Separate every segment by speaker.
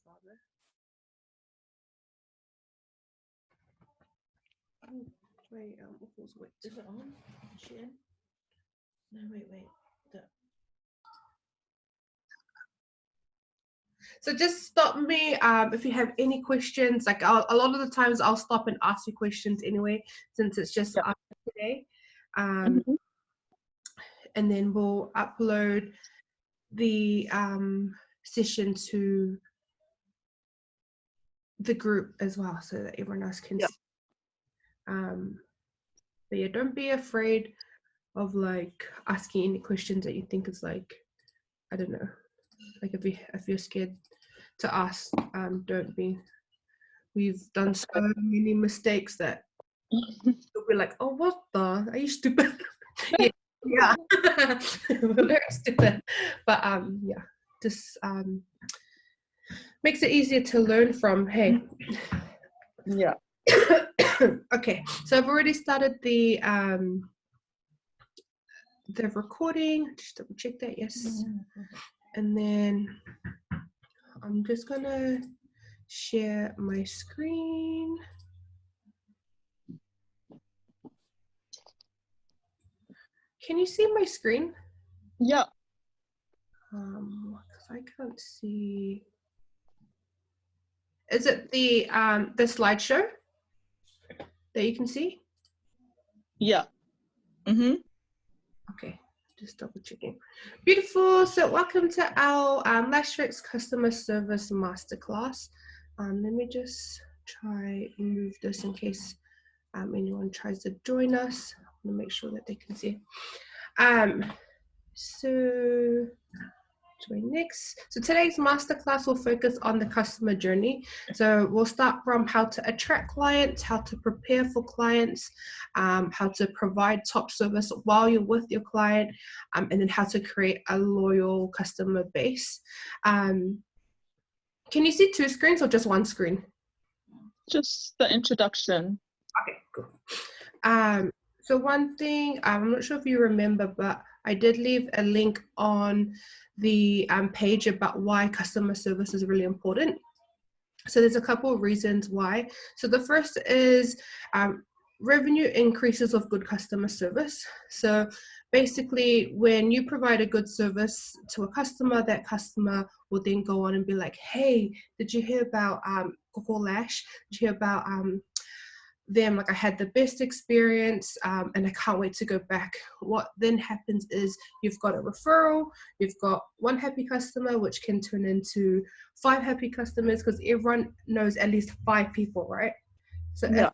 Speaker 1: rather. Oh, wait, wait. Is it on? Is she in? No, wait. So just stop me if you have any questions. Like a lot of the times I'll stop and ask you questions anyway, since it's just us today. And then we'll upload the session to the group as well so that everyone else can see. But yeah, don't be afraid of like asking any questions that you think is like, I don't know, like if you're scared to ask, don't be. We've done so many mistakes that you'll be like, oh, what the? Are you stupid? yeah. We're very stupid. But yeah, just makes it easier to learn from. Hey.
Speaker 2: Yeah.
Speaker 1: Okay, so I've already started the recording. Just double check that, yes. And then I'm just gonna share my screen. Can you see my screen?
Speaker 2: Yeah.
Speaker 1: Because I can't see. Is it the slideshow that you can see?
Speaker 2: Yeah.
Speaker 1: Okay, just double checking. Beautiful. So welcome to our LashFix Customer Service Masterclass. Let me just try and move this in case anyone tries to join us. I want to make sure that they can see. So join next. So today's masterclass will focus on the customer journey. So we'll start from how to attract clients, how to prepare for clients, how to provide top service while you're with your client, and then how to create a loyal customer base. Can you see two screens or just one screen?
Speaker 2: Just the introduction.
Speaker 1: Okay, cool. So one thing, I'm not sure if you remember, but I did leave a link on the page about why customer service is really important. So there's a couple of reasons why. So the first is revenue increases of good customer service. So basically, when you provide a good service to a customer, that customer will then go on and be like, hey, did you hear about Lash? Did you hear about them? Like, I had the best experience and I can't wait to go back. What then happens is you've got a referral, you've got one happy customer, which can turn into 5 happy customers, because everyone knows at least 5 people, right? So
Speaker 2: yeah.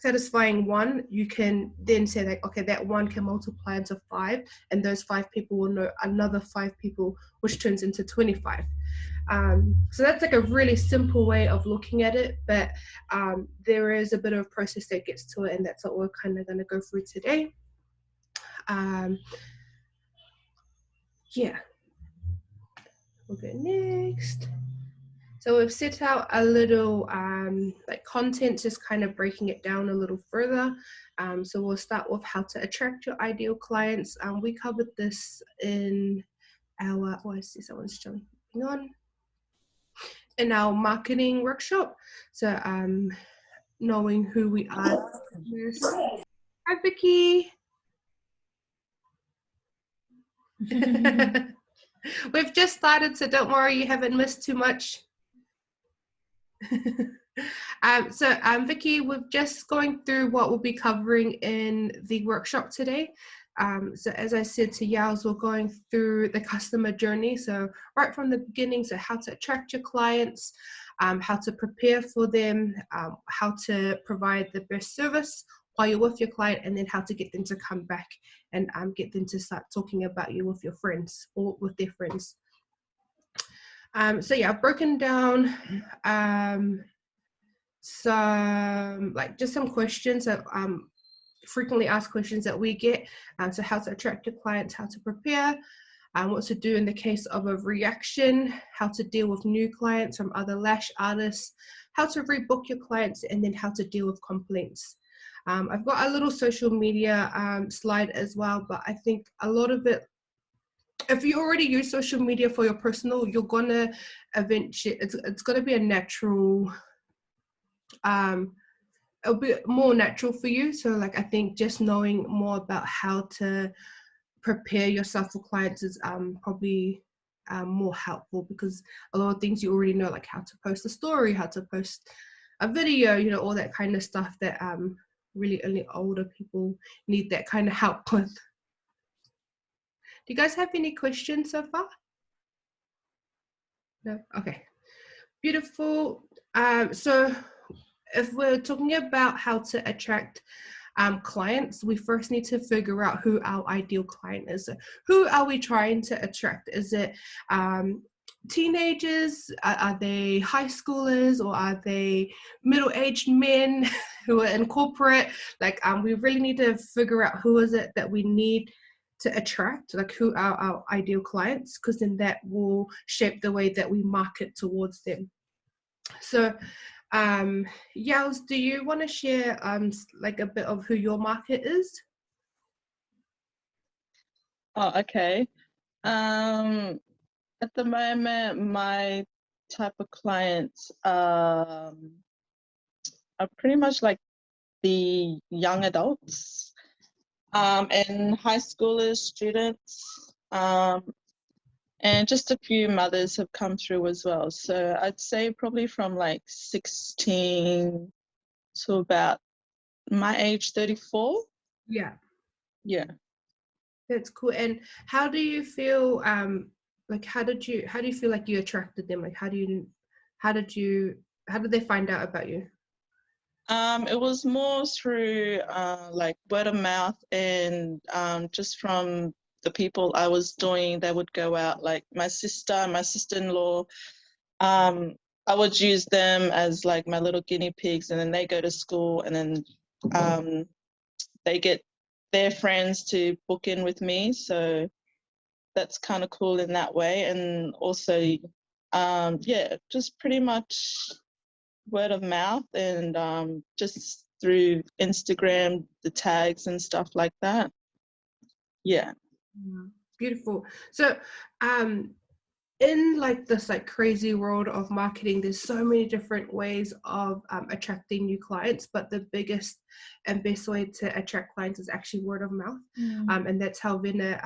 Speaker 1: Satisfying one, you can then say that, okay, that one can multiply into 5, and those 5 people will know another 5 people, which turns into 25. So that's like a really simple way of looking at it, but there is a bit of a process that gets to it, and that's what we're kind of going to go through today. Yeah, we'll go next. So we've set out a little like content, just kind of breaking it down a little further. So we'll start with how to attract your ideal clients. We covered this in our, oh, I see someone's jumping on, in our marketing workshop. So knowing who we are. Hi, Vicky. We've just started, so don't worry, you haven't missed too much. Vicky, we're just going through what we'll be covering in the workshop today. So as I said to Yals, we're going through the customer journey. So right from the beginning, so how to attract your clients, how to prepare for them, how to provide the best service while you're with your client, and then how to get them to come back and get them to start talking about you with your friends or with their friends. So yeah, I've broken down some, like, just some questions that frequently asked questions that we get. So how to attract your clients, how to prepare, what to do in the case of a reaction, how to deal with new clients from other lash artists, how to rebook your clients, and then how to deal with complaints. I've got a little social media slide as well, but I think a lot of it if you already use social media for your personal, you're gonna eventually, it's gonna be a natural, it'll be more natural for you. So like I think just knowing more about how to prepare yourself for clients is probably more helpful, because a lot of things you already know, like how to post a story, how to post a video, you know, all that kind of stuff that really only older people need that kind of help with. Do you guys have any questions so far? No? Okay. Beautiful. So if we're talking about how to attract clients, we first need to figure out who our ideal client is. Who are we trying to attract? Is it teenagers? Are they high schoolers, or are they middle-aged men who are in corporate? Like we really need to figure out who is it that we need to attract, like who are our ideal clients, because then that will shape the way that we market towards them. So Yels, do you want to share like a bit of who your market is?
Speaker 2: Oh, okay. At the moment, my type of clients are pretty much like the young adults, and high schoolers, students, and just a few mothers have come through as well. So I'd say probably from like 16 to about my age, 34.
Speaker 1: Yeah,
Speaker 2: Yeah.
Speaker 1: that's cool. And how do you feel? Like, how do you feel like you attracted them? Like, how did they find out about you?
Speaker 2: It was more through like word of mouth, and just from the people I was doing. They would go out, like my sister, my sister-in-law. Um, I would use them as like my little guinea pigs, and then they go to school, and then they get their friends to book in with me. So that's kind of cool in that way. And also, yeah, just pretty much word of mouth, and just through Instagram, the tags and stuff like that. Yeah.
Speaker 1: Yeah. Beautiful. So in like this like crazy world of marketing, there's so many different ways of attracting new clients, but the biggest and best way to attract clients is actually word of mouth. And that's how Vina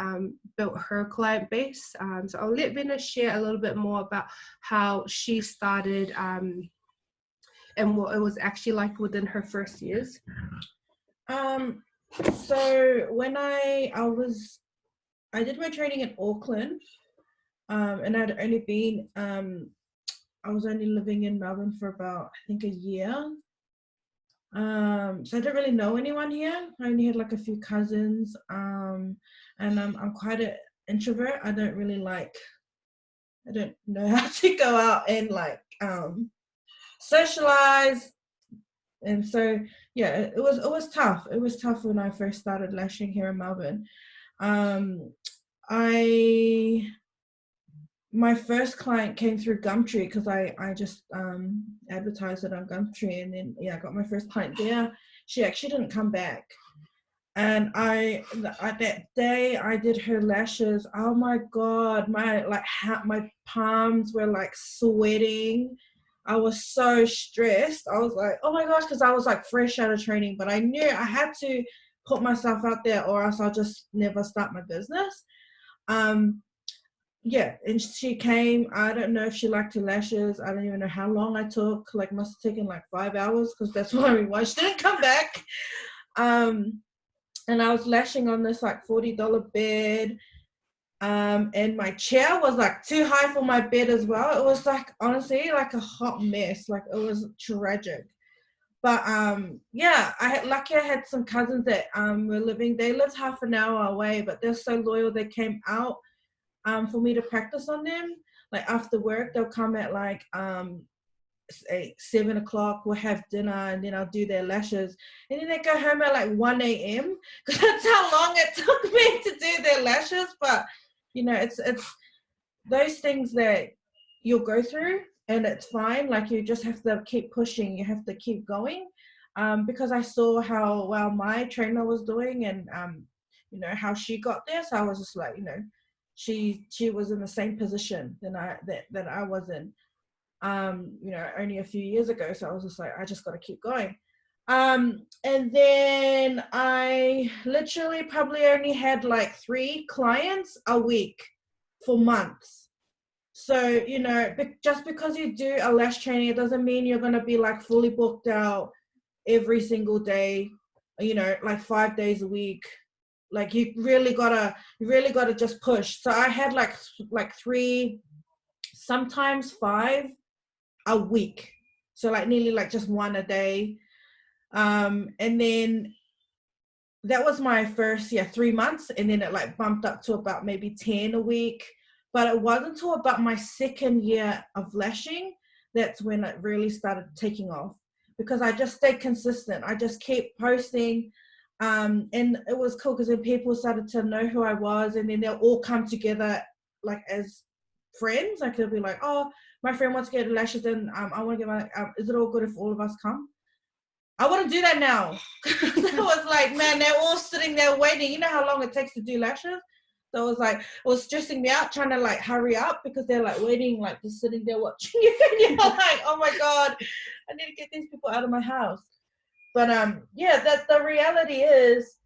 Speaker 1: built her client base. So I'll let Vina share a little bit more about how she started and what it was actually like within her first years. So when I did my training in Auckland, and I'd only been I was only living in Melbourne for about, I think, a year. So I didn't really know anyone here. I only had like a few cousins, and I'm quite an introvert. I don't know how to go out and like socialize. And so yeah, it was tough. It was tough when I first started lashing here in Melbourne. My first client came through Gumtree, because I just advertised it on Gumtree, and then I got my first client there. She actually didn't come back, and I that day I did her lashes. Oh my god, my palms were like sweating. I was so stressed. I was like, oh my gosh, because I was like fresh out of training, but I knew I had to put myself out there, or else I'll just never start my business. Yeah, and she came. I don't know if she liked her lashes. I don't even know how long I took. Like, must have taken like 5 hours, because that's why we watched. She didn't come back. And I was lashing on this like $40 bed. And my chair was like too high for my bed as well. It was like, honestly, like a hot mess. Like, it was tragic. But yeah, I had some cousins that were living. They lived half an hour away, but they're so loyal. They came out for me to practice on them. Like, after work, they'll come at like 7 o'clock. We'll have dinner, and then I'll do their lashes, and then they go home at like 1 a.m. because that's how long it took me to do their lashes. But it's those things that you'll go through, and it's fine. Like, you just have to keep pushing. You have to keep going, because I saw how well my trainer was doing, and how she got there. So I was just like,
Speaker 3: she was in the same position that I was in, only a few years ago. So I was just like, I just got to keep going. And then I literally probably only had like 3 clients a week for months. So, just because you do a lash training, it doesn't mean you're going to be like fully booked out every single day, like 5 days a week. Like you really gotta just push. So I had like 3, sometimes 5 a week. So like nearly like just 1 a day. And then that was my first 3 months, and then it like bumped up to about maybe 10 a week. But it wasn't until about my 2nd year of lashing that's when it really started taking off, because I just stayed consistent. I just kept posting, and it was cool because then people started to know who I was, and then they'll all come together like as friends. Like they'll be like, oh, my friend wants to get lashes, and I want to get my is it all good if all of us come? I wouldn't do that now. I was like, man, they're all sitting there waiting. You know how long it takes to do lashes? So it was stressing me out, trying to like hurry up, because they're like waiting, like just sitting there watching you. And you're like, oh my God, I need to get these people out of my house. But that the reality is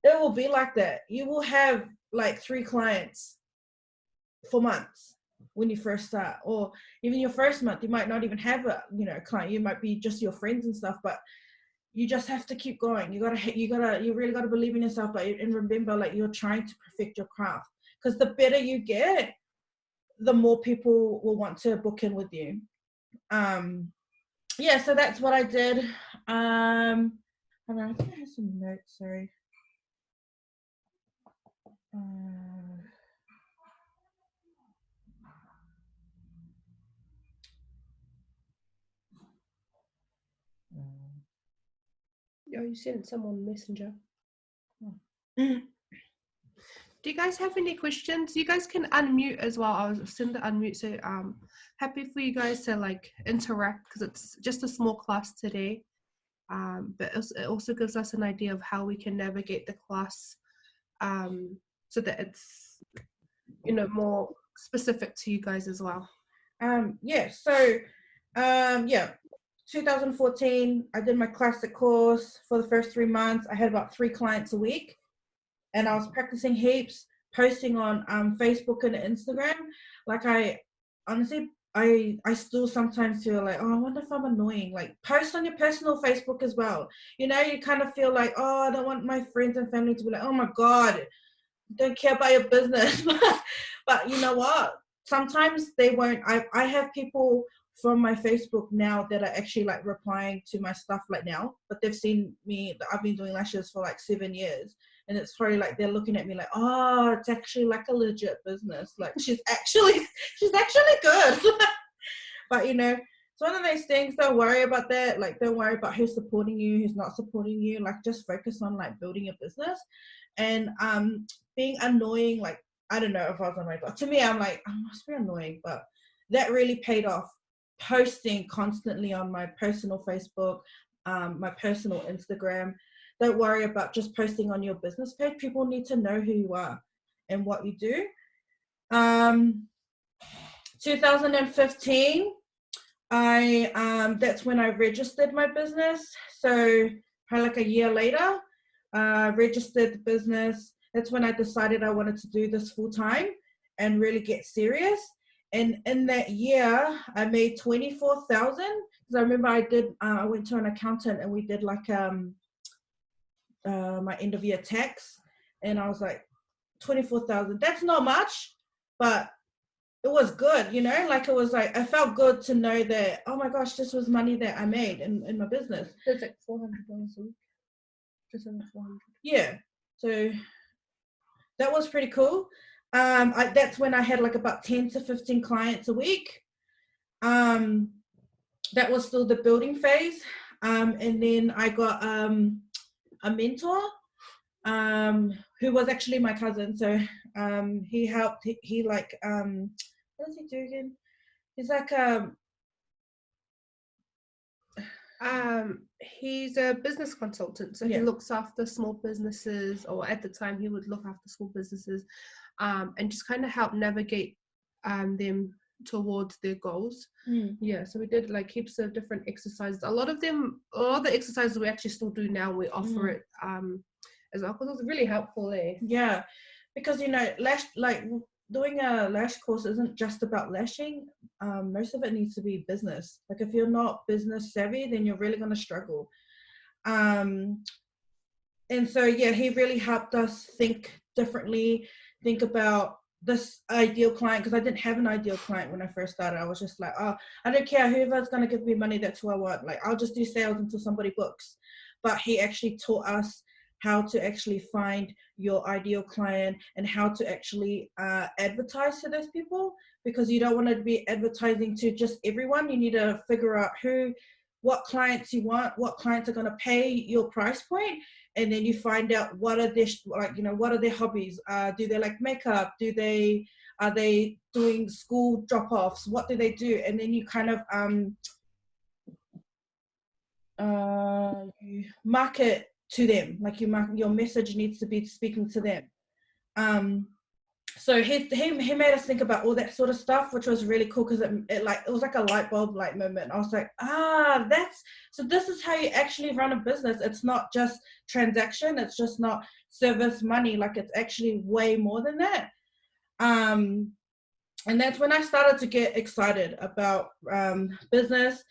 Speaker 3: it will be like that. You will have like 3 clients for months when you first start, or even your first month, you might not even have a client. You might be just your friends and stuff, but you just have to keep going. You really gotta believe in yourself, and remember, like, you're trying to perfect your craft, because the better you get, the more people will want to book in with you. So that's what I did. I think I have some notes, sorry.
Speaker 1: Oh, you sent someone Messenger. Do you guys have any questions? You guys can unmute as well. I'll send the unmute. So happy for you guys to like interact, because it's just a small class today. But it also gives us an idea of how we can navigate the class, so that it's more specific to you guys as well.
Speaker 3: 2014, I did my classic course. For the first 3 months, I had about 3 clients a week, and I was practicing heaps, posting on Facebook and Instagram. Like, I honestly, I still sometimes feel like, oh, I wonder if I'm annoying. Like, post on your personal Facebook as well. You kind of feel like, oh, I don't want my friends and family to be like, oh my God, don't care about your business. But you know what? Sometimes they won't. I have people from my Facebook now that are actually like replying to my stuff like now, but they've seen me. I've been doing lashes for like 7 years, and it's probably like they're looking at me like, oh, it's actually like a legit business. Like she's actually good. But it's one of those things. Don't worry about that. Like, don't worry about who's supporting you, who's not supporting you. Like, just focus on like building your business. And being annoying, like, I don't know if I was annoying, but to me, I'm like, I must be annoying. But that really paid off. Posting constantly on my personal Facebook, my personal Instagram. Don't worry about just posting on your business page. People need to know who you are and what you do. 2015, that's when I registered my business. So probably like a year later, registered the business. That's when I decided I wanted to do this full time and really get serious. And in that year, I made 24,000. Because I remember I went to an accountant, and we did like my end of year tax, and I was like, 24,000. That's not much, but it was good, like it was like, I felt good to know that, oh my gosh, this was money that I made in my business.
Speaker 1: It's like $400 a week. Just under 400.
Speaker 3: Yeah. So that was pretty cool. That's when I had like about 10 to 15 clients a week. That was still the building phase. And then I got a mentor who was actually my cousin. So he helped, he like, what does he do again? He's like
Speaker 1: he's a business consultant, so he looks after small businesses, or at the time he would look after small businesses, and just kind of help navigate them towards their goals. Yeah, so we did like heaps of different exercises. A lot of the exercises we actually still do now, we offer it as well, because it was really helpful.
Speaker 3: Yeah, because you know, doing a lash course isn't just about lashing. Most of it needs to be business. Like if you're not business savvy, then you're really going to struggle. And so yeah, he really helped us think differently, think about this ideal client, because I didn't have an ideal client when I first started. I was just like, oh, I don't care, whoever's going to give me money, that's who I want. Like I'll just do sales until somebody books. But he actually taught us how to actually find your ideal client and how to actually advertise to those people, because you don't want to be advertising to just everyone. You need to figure out what clients you want, what clients are going to pay your price point, and then you find out what are their hobbies. Do they like makeup? Are they doing school drop-offs? What do they do? And then you kind of you market to them. Like your message needs to be speaking to them. So he made us think about all that sort of stuff, which was really cool, because it was like a light bulb light moment. I was like, this is how you actually run a business. It's not just transaction, it's just not service money, like it's actually way more than that. And that's when I started to get excited about business.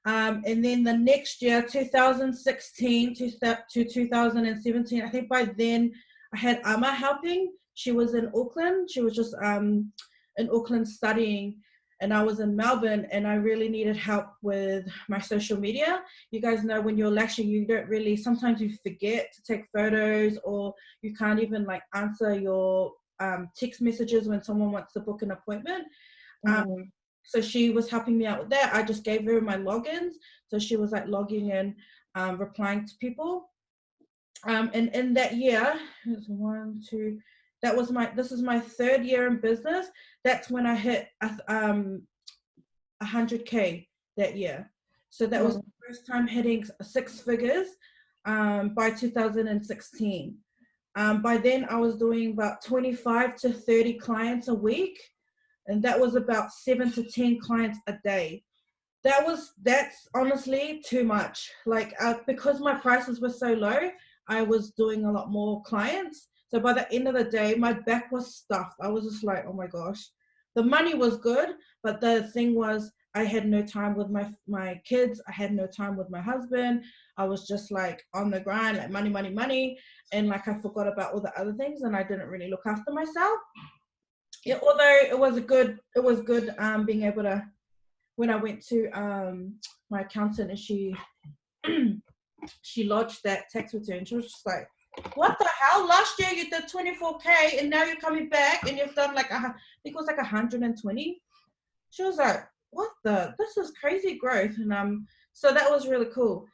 Speaker 3: And then the next year, 2016 to 2017, I think by then I had Amma helping. She was in Auckland. She was just in Auckland studying, and I was in Melbourne, and I really needed help with my social media. You guys know when you're lashing, you don't really, sometimes you forget to take photos, or you can't even like answer your text messages when someone wants to book an appointment. So she was helping me out with that. I just gave her my logins. So she was like logging in, replying to people. And in that year, this is my third year in business. That's when I hit 100K that year. So that was the first time hitting 6 figures by 2016. By then I was doing about 25 to 30 clients a week. And that was about 7 to 10 clients a day. That's honestly too much. Like because my prices were so low, I was doing a lot more clients. So by the end of the day, my back was stuffed. I was just like, oh my gosh. The money was good, but the thing was, I had no time with my kids. I had no time with my husband. I was just like on the grind, like money, money, money. And like I forgot about all the other things, and I didn't really look after myself. Yeah, although it was good being able to, when I went to my accountant and she lodged that tax return, she was just like, what the hell? Last year you did 24K and now you're coming back and you've done like, I think it was like 120. She was like, this is crazy growth. And so that was really cool.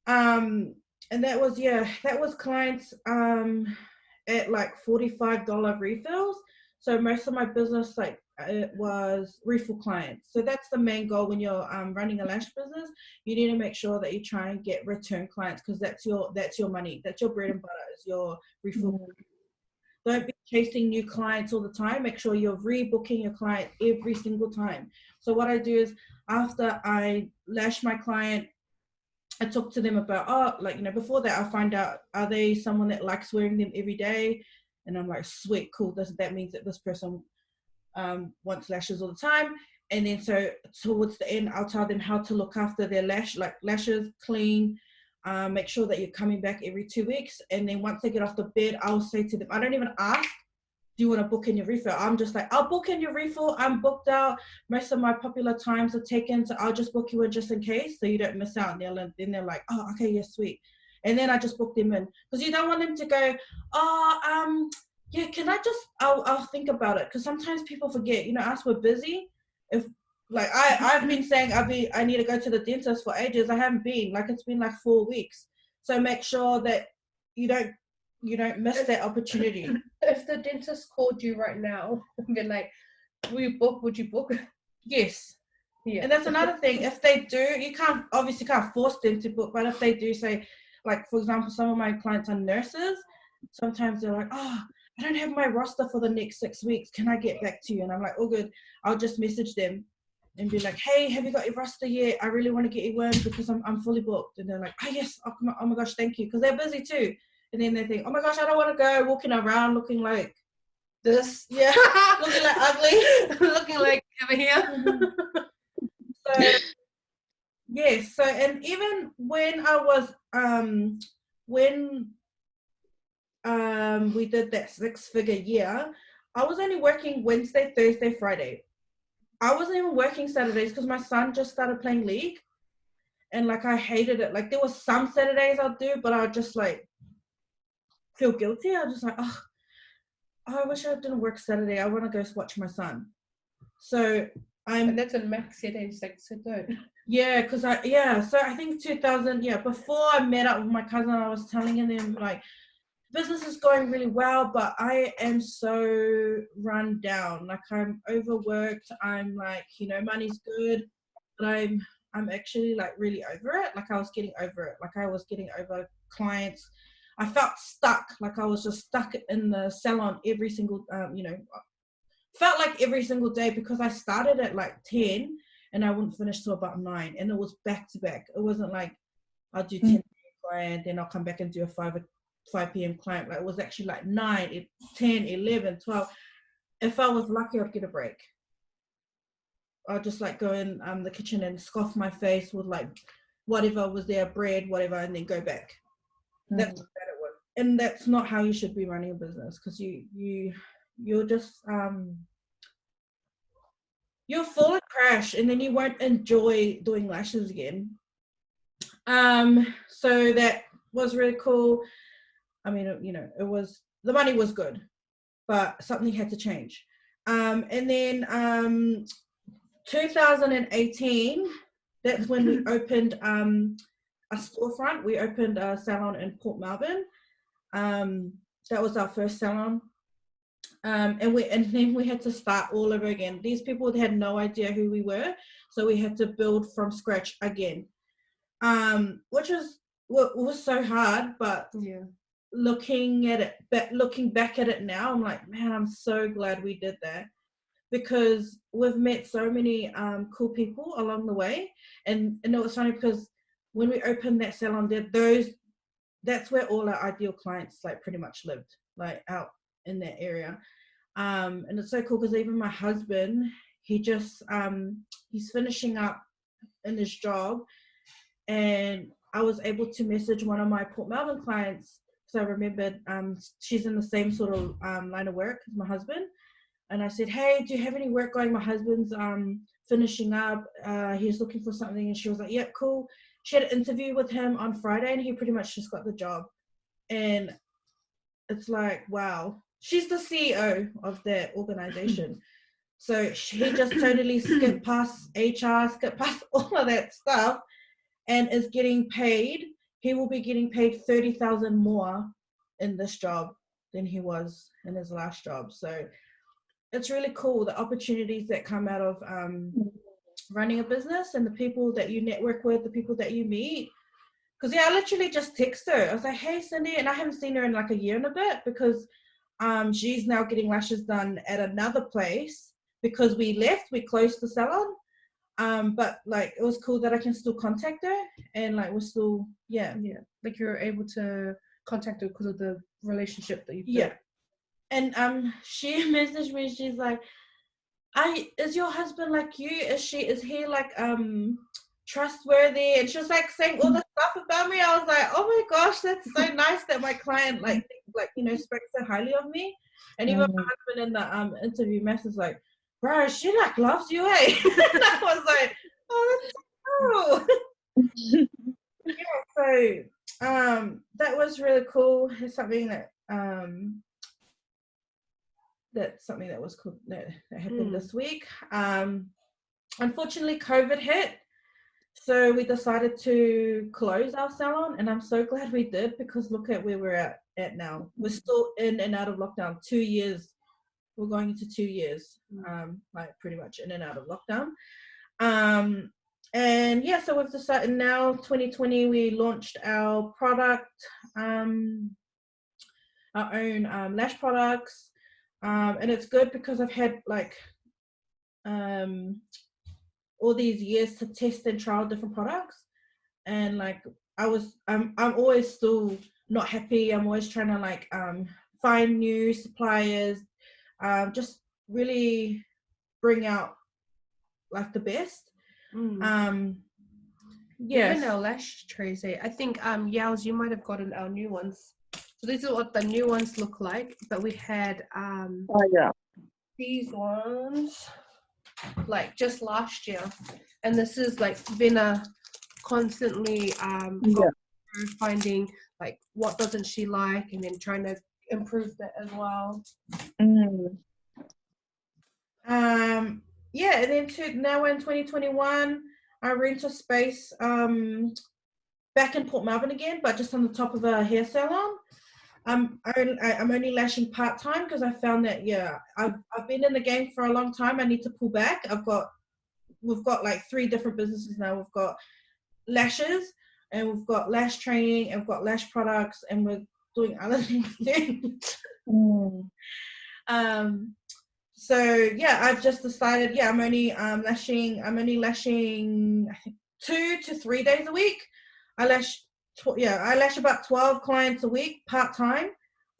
Speaker 3: And that was clients at like $45 refills. So most of my business, like it was refill clients. So that's the main goal when you're running a lash business. You need to make sure that you try and get return clients, because that's your money. That's your bread and butter, is your refill. Don't be chasing new clients all the time. Make sure you're rebooking your client every single time. So what I do is, after I lash my client, I talk to them about, before that, I find out, are they someone that likes wearing them every day? And I'm like, sweet, cool. That means that this person wants lashes all the time. And then so towards the end, I'll tell them how to look after their lashes, clean, make sure that you're coming back every 2 weeks. And then once they get off the bed, I'll say to them, I don't even ask, do you want to book in your refill? I'm just like, I'll book in your refill. I'm booked out. Most of my popular times are taken, so I'll just book you in just in case, so you don't miss out. And then they're like, oh, okay, yes, sweet. And then I just book them in, because you don't want them to go, yeah, can I just, I'll think about it. Because sometimes people forget, us, we're busy. If like I've been saying I need to go to the dentist for ages. I haven't been, like it's been like 4 weeks. So make sure that you don't miss that opportunity.
Speaker 1: If the dentist called you right now and been like, will you book? Would you book?
Speaker 3: Yes.
Speaker 1: Yeah.
Speaker 3: And that's another thing. If they do, you can't force them to book. But if they do, say, like for example, some of my clients are nurses. Sometimes they're like, oh, I don't have my roster for the next 6 weeks. Can I get back to you? And I'm like, oh, good. I'll just message them and be like, hey, have you got your roster yet? I really want to get you in because I'm fully booked. And they're like, oh, yes. Oh my gosh, thank you. Because they're busy too. And then they think, oh my gosh, I don't want to go walking around looking like this. Yeah. Looking like ugly.
Speaker 1: Looking like over here.
Speaker 3: So, yes. So, and even when I was, when we did that 6-figure year, I was only working Wednesday, Thursday, Friday. I wasn't even working Saturdays because my son just started playing league, and like I hated it. Like there was some Saturdays I'd do, but I just like feel guilty. I was just like, oh, I wish I didn't work Saturday. I want to go watch my son. So
Speaker 1: And that's a max Saturdays, like so don't.
Speaker 3: Yeah, because so I think 2000, before I met up with my cousin, I was telling him like, business is going really well, but I am so run down. Like I'm overworked. I'm like, money's good, but I'm actually like really over it. Like I was getting over it. Like I was getting over clients. I felt stuck. Like I was just stuck in the salon every single, felt like every single day because I started at like 10 and I wouldn't finish till about 9, and it was back to back. It wasn't like I'll do 10 client, then I'll come back and do a 5 p.m. client. Like it was actually like 9, 10, 11, 12. If I was lucky, I'd get a break. I'll just like go in the kitchen and scoff my face with like whatever was there, bread, whatever, and then go back. That's what it was. And that's not how you should be running a business, because you're just you'll fall and crash, and then you won't enjoy doing lashes again. So that was really cool. I mean, it was, the money was good, but something had to change. And then 2018, that's when we opened a storefront. We opened a salon in Port Melbourne. That was our first salon. And then we had to start all over again. These people had no idea who we were, so we had to build from scratch again, which was so hard. But looking back at it now, I'm like, man, I'm so glad we did that, because we've met so many cool people along the way. And it was funny because when we opened that salon, that's where all our ideal clients like pretty much lived, like out in that area. And it's so cool because even my husband, he just he's finishing up in his job, and I was able to message one of my Port Melbourne clients, because I remembered she's in the same sort of line of work as my husband. And I said, hey, do you have any work going? My husband's finishing up. He's looking for something. And she was like, yep, cool. She had an interview with him on Friday, and he pretty much just got the job. And it's like, wow. She's the CEO of that organization. So he just totally skipped past HR, skipped past all of that stuff, and is getting paid. He will be getting paid $30,000 more in this job than he was in his last job. So it's really cool, the opportunities that come out of running a business, and the people that you network with, the people that you meet. Because I literally just text her. I was like, hey, Cindy, and I haven't seen her in like a year and a bit, because she's now getting lashes done at another place because we closed the salon. But like it was cool that I can still contact her, and like we're still
Speaker 1: like you're able to contact her because of the relationship that you've built.
Speaker 3: Yeah. And she messaged me, she's like, is your husband like you? Is he like trustworthy? And she was like saying all the stuff about me. I was like, oh my gosh, that's so nice that my client like spoke so highly of me. And even my husband in the interview message like, bro, she like loves you, eh? And I was like, oh, that's so cool. So that was really cool. It's something that that's something that was cool that happened this week. Unfortunately, COVID hit, so we decided to close our salon, and I'm so glad we did, because look at where we're at now. We're still in and out of lockdown. 2 years. We're going into 2 years, like pretty much in and out of lockdown. And yeah, so we've decided now, 2020, we launched our product. our own lash products, and it's good because I've had like all these years to test and trial different products, and like I'm always still not happy. I'm always trying to like find new suppliers, just really bring out like the best. Yes.
Speaker 1: Even our lash trays, I think Yaos, you might have gotten our new ones. So these are what the new ones look like, but we had
Speaker 2: Oh yeah.
Speaker 1: these ones like just last year, and this is like Vina constantly going through finding like what doesn't she like, and then trying to improve that as well.
Speaker 3: Yeah, and then now in 2021, I rent a space back in Port Melbourne again, but just on the top of a hair salon. I'm only lashing part-time because I found that I've been in the game for a long time. I need to pull back. We've got like 3 different businesses now. We've got lashes, and we've got lash training, and we've got lash products, and we're doing other things too. So yeah, I've just decided, I'm only lashing I think 2 to 3 days a week. I lash about 12 clients a week part-time,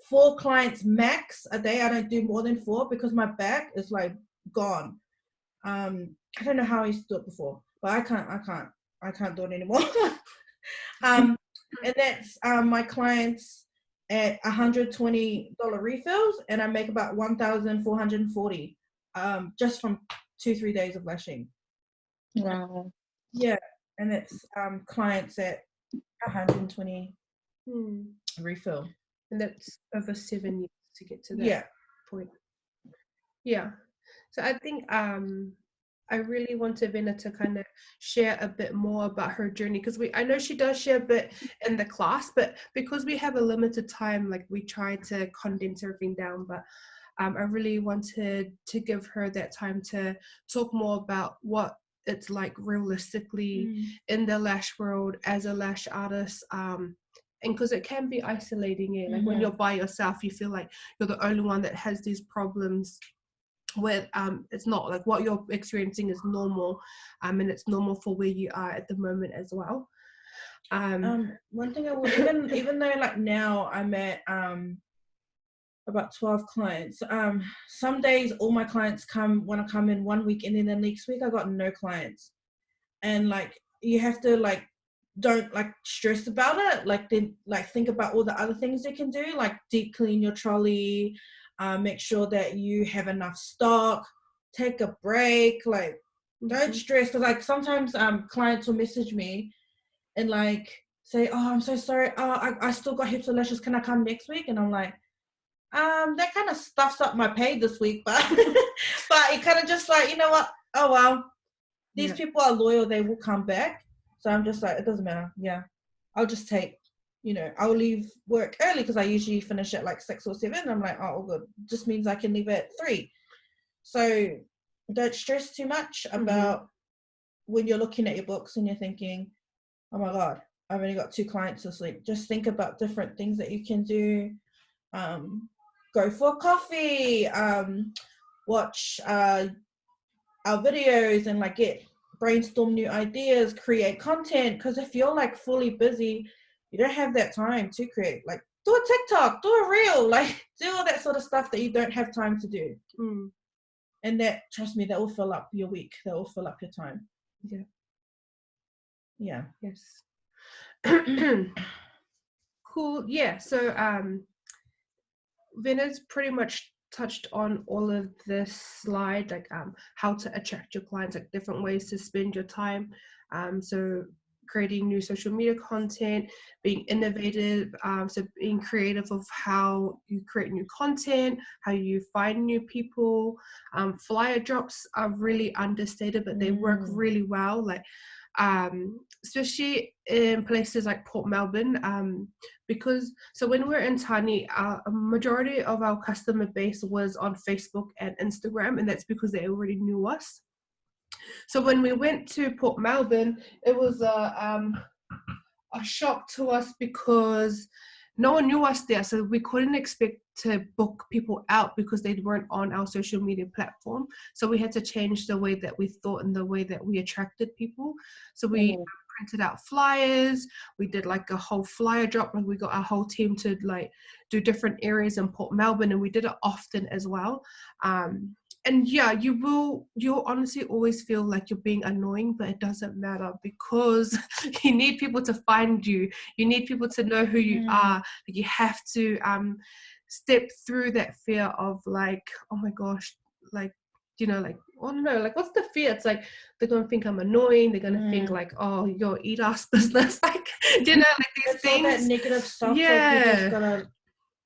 Speaker 3: 4 clients max a day. I don't do more than 4 because my back is like gone. I don't know how I used to do it before, but I can't do it anymore. And that's my clients at $120 refills, and I make about $1,440 just from 2-3 days of lashing.
Speaker 2: Wow.
Speaker 3: Yeah, and it's clients at $120 refill,
Speaker 1: and that's over 7 years to get to that point. Yeah, so I think I really wanted Vina to kind of share a bit more about her journey, because I know she does share a bit in the class, but because we have a limited time, like we try to condense everything down. But I really wanted to give her that time to talk more about what it's like realistically in the lash world as a lash artist. And because it can be isolating, like when you're by yourself, you feel like you're the only one that has these problems. With it's not like what you're experiencing is normal, and it's normal for where you are at the moment as well.
Speaker 3: One thing I would even though like now I'm at about 12 clients, some days all my clients want to come in 1 week, and then the next week I got no clients, and like you have to like don't like stress about it, like then like think about all the other things you can do, like deep clean your trolley, make sure that you have enough stock, take a break, like don't stress, because like sometimes clients will message me and like say, oh, I'm so sorry, I still got heaps of lashes, can I come next week? And I'm like, that kind of stuffs up my pay this week, but but it kind of just like, you know what, oh well, these people are loyal, they will come back. So I'm just like, it doesn't matter, I'll just take, I'll leave work early because I usually finish at like 6 or 7. I'm like, oh, good. Just means I can leave at 3. So don't stress too much about when you're looking at your books and you're thinking, oh my God, I've only got 2 clients this week. Just think about different things that you can do. Go for coffee, watch our videos, and like brainstorm new ideas, create content. Because if you're like fully busy, you don't have that time to create. Like do a TikTok, do a reel, like do all that sort of stuff that you don't have time to do. And that, trust me, that will fill up your week. That will fill up your time. Yeah.
Speaker 1: Yes. Cool. Yeah. So Vina's pretty much touched on all of this slide, like how to attract your clients, like different ways to spend your time. So creating new social media content, being innovative, so being creative of how you create new content, how you find new people. Flyer drops are really understated, but they work really well, like especially in places like Port Melbourne, because so when we're in Tani, a majority of our customer base was on Facebook and Instagram, and that's because they already knew us. So when we went to Port Melbourne, it was a shock to us, because no one knew us there, so we couldn't expect to book people out because they weren't on our social media platform. So we had to change the way that we thought and the way that we attracted people. So we printed out flyers. We did like a whole flyer drop. Like we got our whole team to like do different areas in Port Melbourne, and we did it often as well. And yeah, you'll honestly always feel like you're being annoying, but it doesn't matter because you need people to find you. You need people to know who you are. Like you have to step through that fear of like, oh my gosh, like, you know, like, oh no, like what's the fear? It's like they're gonna think I'm annoying. They're gonna think like, oh, you're eat ass business, like, you know, like these
Speaker 3: it's
Speaker 1: things.
Speaker 3: all that negative stuff.
Speaker 1: Yeah.
Speaker 3: Like you just gotta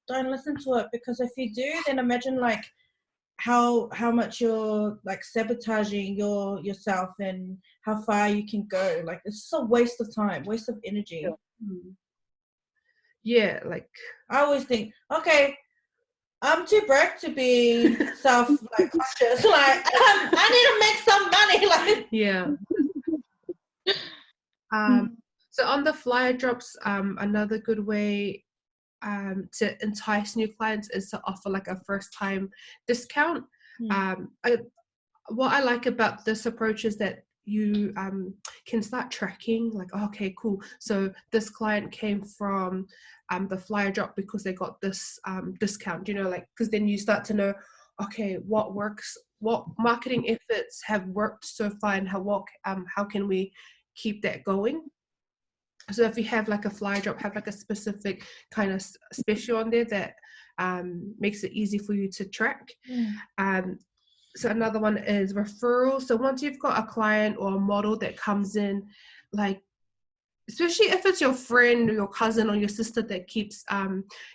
Speaker 3: don't listen to it, because if you do, then imagine like how much you're like sabotaging yourself and how far you can go. Like it's just a waste of time, waste of energy.
Speaker 1: Yeah, like
Speaker 3: I always think, okay, I'm too broke to be self like conscious. Like I need to make some money. Like
Speaker 1: yeah. So on the flyer drops, another good way to entice new clients is to offer like a first time discount. What I like about this approach is that you can start tracking like, oh, okay, cool, so this client came from the flyer drop because they got this discount, you know, like, because then you start to know, okay, what works, what marketing efforts have worked so far, and how can we keep that going. So if you have like a flyer drop, have like a specific kind of special on there that makes it easy for you to track. So another one is referrals. So once you've got a client or a model that comes in, like, especially if it's your friend or your cousin or your sister that keeps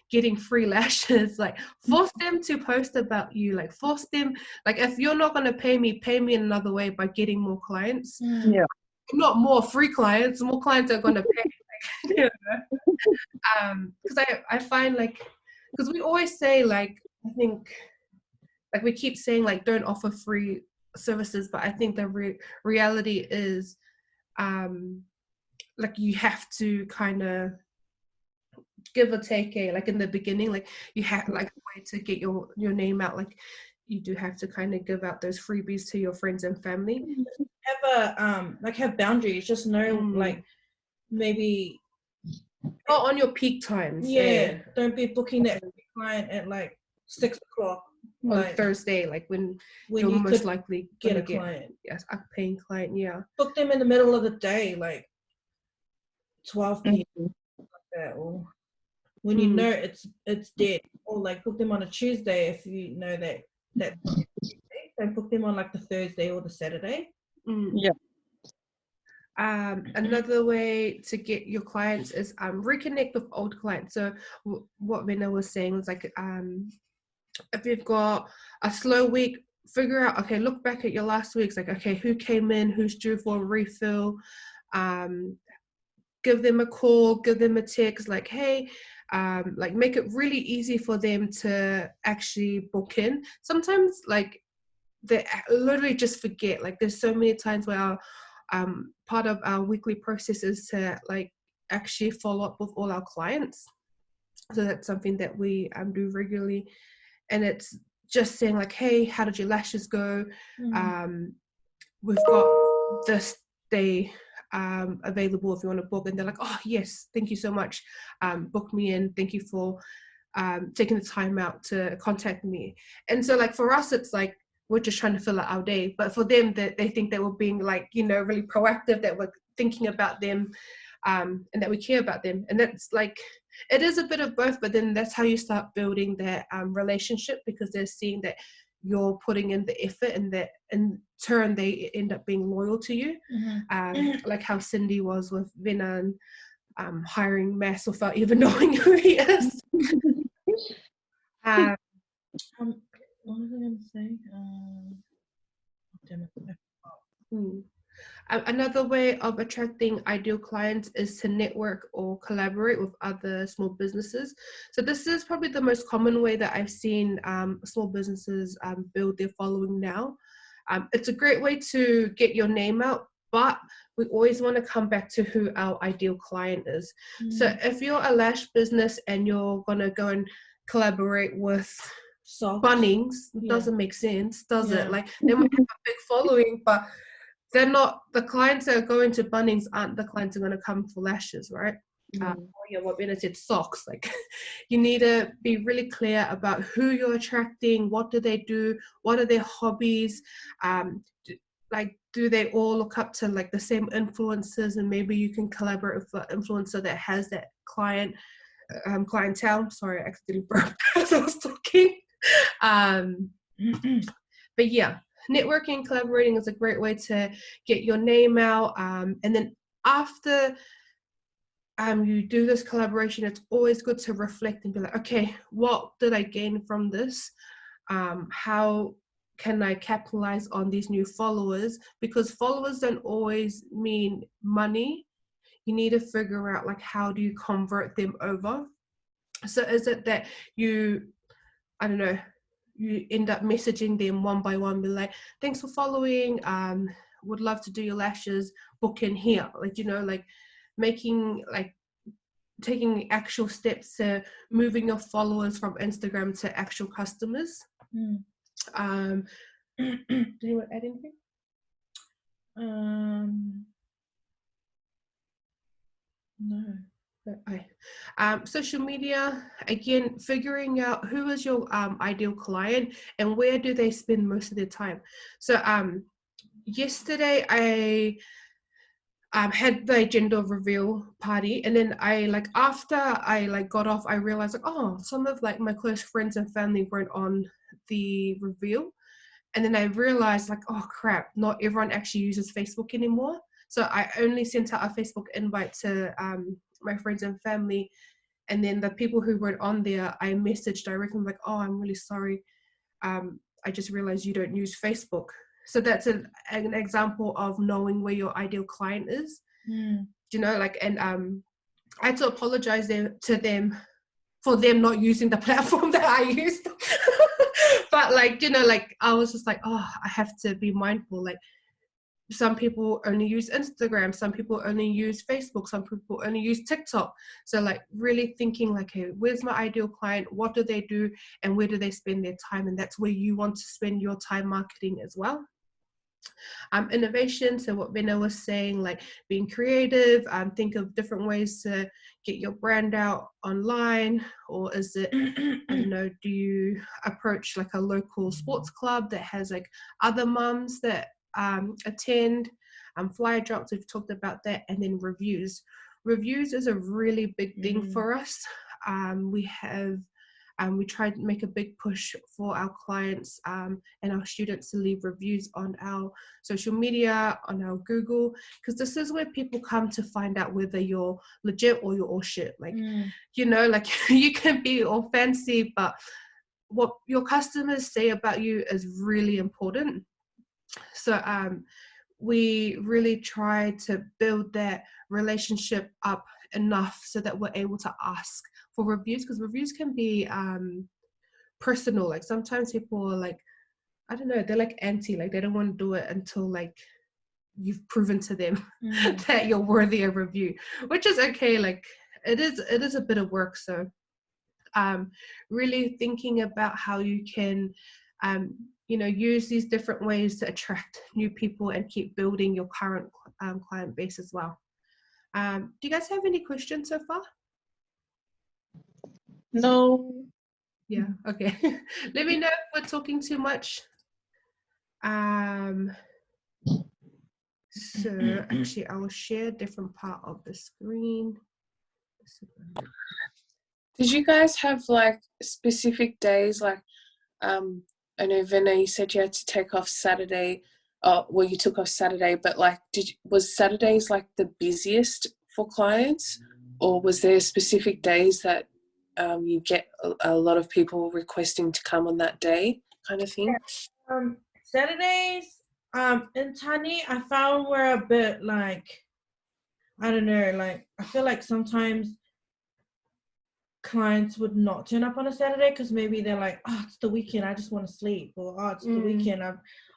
Speaker 1: getting free lashes, like force them to post about you, like force them, like if you're not going to pay me in another way by getting more clients.
Speaker 2: Yeah.
Speaker 1: Not more free clients, more clients are going to pay. Like, you know? Because I find like, because we always say like, I think like we keep saying like don't offer free services, but I think the reality is like you have to kind of give or take like in the beginning, like you have like a way to get your name out, like you do have to kind of give out those freebies to your friends and family.
Speaker 3: Have boundaries, just know like maybe
Speaker 1: not on your peak times.
Speaker 3: Don't be booking that client at like 6 o'clock
Speaker 1: on
Speaker 3: like
Speaker 1: Thursday, like when you're
Speaker 3: you
Speaker 1: most likely
Speaker 3: get a client.
Speaker 1: Yes, a paying client. Yeah,
Speaker 3: book them in the middle of the day, like 12 p.m. like that, or when you know it's dead, or like book them on a Tuesday if you know that don't book them on like the Thursday or the Saturday.
Speaker 1: Another way to get your clients is reconnect with old clients. So what Rena was saying was like if you've got a slow week, figure out, okay, look back at your last week's, like, okay, who came in, who's due for a refill, give them a call, give them a text, like, hey, like make it really easy for them to actually book in. Sometimes like they literally just forget, like there's so many times where part of our weekly process is to like actually follow up with all our clients. So that's something that we do regularly, and it's just saying like, hey, how did your lashes go? We've got this day available if you want to book, and they're like, oh yes, thank you so much, book me in, thank you for taking the time out to contact me. And so like for us it's like we're just trying to fill out our day, but for them they think that we're being like, you know, really proactive, that we're thinking about them and that we care about them. And that's like, it is a bit of both, but then that's how you start building that relationship, because they're seeing that you're putting in the effort, and that in turn they end up being loyal to you. Like how Cindy was with Vina and hiring Mass without even knowing who he is.
Speaker 3: What was I going to say? Damn it.
Speaker 1: Another way of attracting ideal clients is to network or collaborate with other small businesses. So this is probably the most common way that I've seen small businesses build their following now. It's a great way to get your name out, but we always want to come back to who our ideal client is. So if you're a lash business and you're going to go and collaborate with Bunnings, it doesn't make sense, does it? Like, they might have a big following, but they're not, the clients that are going to Bunnings aren't the clients that are going to come for lashes, right? What Bena said, socks. Like, you need to be really clear about who you're attracting, what do they do, what are their hobbies, do they all look up to like the same influencers, and maybe you can collaborate with an influencer that has that clientele. Sorry, I accidentally burped as I was talking. But yeah, networking, collaborating is a great way to get your name out. And then after you do this collaboration, it's always good to reflect and be like, okay, what did I gain from this? How can I capitalize on these new followers? Because followers don't always mean money. You need to figure out, like, how do you convert them over? So is it that you end up messaging them one by one, be like, thanks for following, would love to do your lashes, book in here. Like, like taking actual steps to moving your followers from Instagram to actual customers. Do you want to add anything?
Speaker 3: No.
Speaker 1: Okay. Social media, again, figuring out who is your ideal client and where do they spend most of their time. So yesterday I had the gender reveal party, and then after I got off, I realized some of my close friends and family weren't on the reveal. And then I realized oh crap, not everyone actually uses Facebook anymore. So I only sent out a Facebook invite to my friends and family, and then the people who weren't on there, I messaged directly like, oh, I'm really sorry, I just realized you don't use Facebook. So that's an example of knowing where your ideal client is. And I had to apologize to them for them not using the platform that I used. But I was just like, oh, I have to be mindful. Like, some people only use Instagram, some people only use Facebook, some people only use TikTok. So really thinking hey, where's my ideal client? What do they do? And where do they spend their time? And that's where you want to spend your time marketing as well. Innovation, so what Vena was saying, being creative, think of different ways to get your brand out online. Or is it, I don't know, do you approach a local sports club that has other mums that attend? Flyer drops, we've talked about that. And then reviews is a really big thing for us. We try to make a big push for our clients and our students to leave reviews on our social media, on our Google, because this is where people come to find out whether you're legit or you're all shit. You can be all fancy, but what your customers say about you is really important. So we really try to build that relationship up enough so that we're able to ask for reviews, because reviews can be personal. Sometimes people are I don't know, they're anti, they don't want to do it until you've proven to them that you're worthy of review, which is okay. It is a bit of work. So really thinking about how you can use these different ways to attract new people and keep building your current client base as well. Do you guys have any questions so far?
Speaker 2: No.
Speaker 1: Yeah, okay. Let me know if we're talking too much. So actually I will share a different part of the screen.
Speaker 4: Did you guys have specific days? I know Vena, you said you had to take off Saturday. Well, you took off Saturday, but was Saturdays the busiest for clients, or was there specific days that you get a lot of people requesting to come on that day, kind of thing?
Speaker 3: Saturdays in Tani, I found we're a bit I don't know, I feel sometimes clients would not turn up on a Saturday because maybe they're oh, it's the weekend, I just want to sleep, or oh, it's the weekend,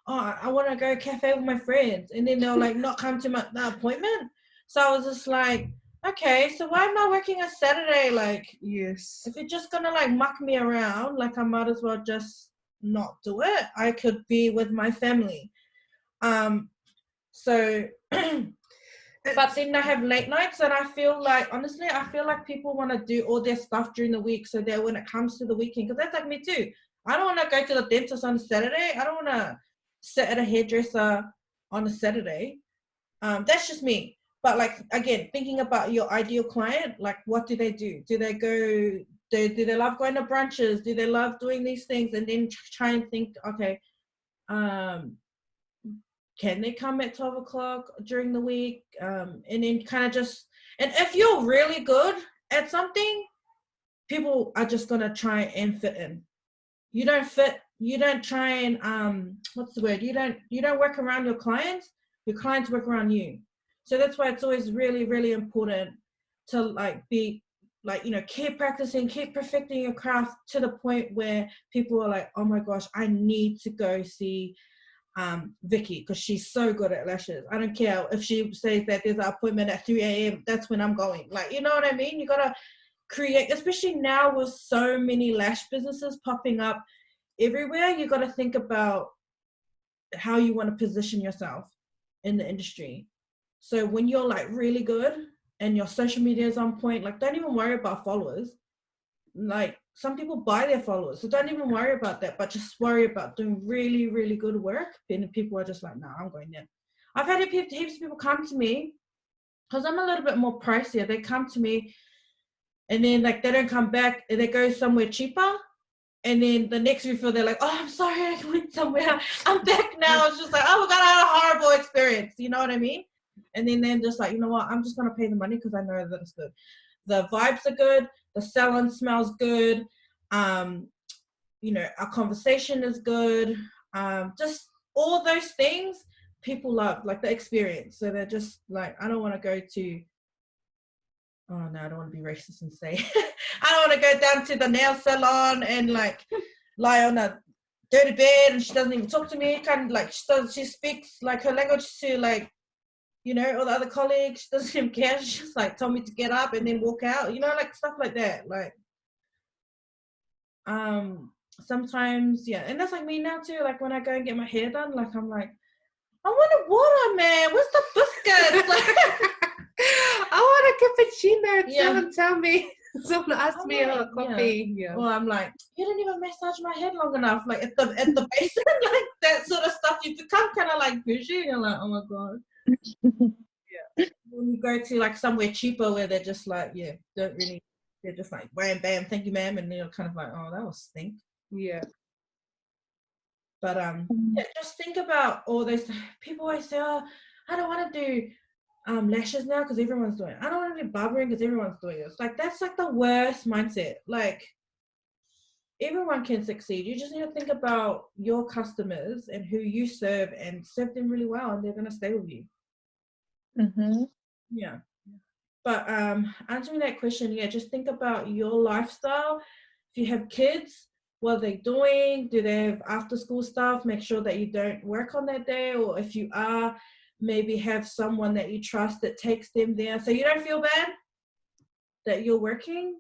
Speaker 3: oh, I want to go cafe with my friends, and then they'll like not come to the appointment. So I was just like, okay, so why am I working a Saturday? Like,
Speaker 1: Yes.
Speaker 3: if you're just gonna like muck me around, like I might as well just not do it. I could be with my family. So but then I have late nights, and I feel like, honestly, I feel like people want to do all their stuff during the week so that when it comes to the weekend, because that's like me too. I don't want to go to the dentist on a Saturday. I don't want to sit at a hairdresser on a Saturday. That's just me. But like, again, thinking about your ideal client, like what do they do? Do they go, do they love going to brunches? Do they love doing these things? And then try and think, okay, can they come at 12 o'clock during the week? And then kind of just, and if you're really good at something, people are just going to try and fit in. You don't try and, what's the word? You don't work around your clients work around you. So that's why it's always really, really important to like be like, keep practicing, keep perfecting your craft to the point where people are like, oh my gosh, I need to go see Vicky, because she's so good at lashes. I don't care if she says that there's an appointment at 3 a.m. That's when I'm going. Like, you know what I mean? You gotta create, especially now with so many lash businesses popping up everywhere. You gotta think about how you want to position yourself in the industry. So when you're like really good and your social media is on point, like don't even worry about followers. Like some people buy their followers, so don't even worry about that, but just worry about doing really, really good work. And people are just like, no, I'm going there. I've had heaps of people come to me because I'm a little bit more pricier. They come to me and then like they don't come back and they go somewhere cheaper. And then the next refill, they're like, oh, I'm sorry, I went somewhere. I'm back now. It's just like, oh my God, I had a horrible experience. You know what I mean? And then they're just like, you know what? I'm just going to pay the money because I know that it's good. The vibes are good. The salon smells good. Our conversation is good. Just all those things people love, like the experience. So they're just like, I don't want to go to, oh no, I don't want to be racist and say, I don't want to go down to the nail salon and like lie on a dirty bed and she doesn't even talk to me. Kind of like she speaks like her language to like, all the other colleagues. She doesn't even care. She just like told me to get up and then walk out, like stuff like that. Like, sometimes, yeah. And that's like me now too. Like when I go and get my hair done, like I'm like, I want a water, man. Where's the biscuits? Like,
Speaker 1: I want a cappuccino.
Speaker 3: Yeah.
Speaker 1: Someone tell me. Someone asked me about coffee. Yeah.
Speaker 3: Well, I'm like, you didn't even massage my head long enough. Like at the basin, like that sort of stuff. You become kind of like bougie. And you're like, oh my God. Yeah. When you go to like somewhere cheaper where they're just like, they're just like, bam, bam, thank you, ma'am. And you're kind of like, oh, that was stink.
Speaker 1: Yeah.
Speaker 3: But just think about all those people always say, oh, I don't want to do lashes now because everyone's doing it. I don't want to do barbering because everyone's doing it. It's like that's like the worst mindset. Like everyone can succeed. You just need to think about your customers and who you serve and serve them really well, and they're gonna stay with you.
Speaker 2: Mm-hmm.
Speaker 3: Yeah. But answering that question, just think about your lifestyle. If you have kids, what are they doing? Do they have after school stuff? Make sure that you don't work on that day, or if you are, maybe have someone that you trust that takes them there so you don't feel bad that you're working.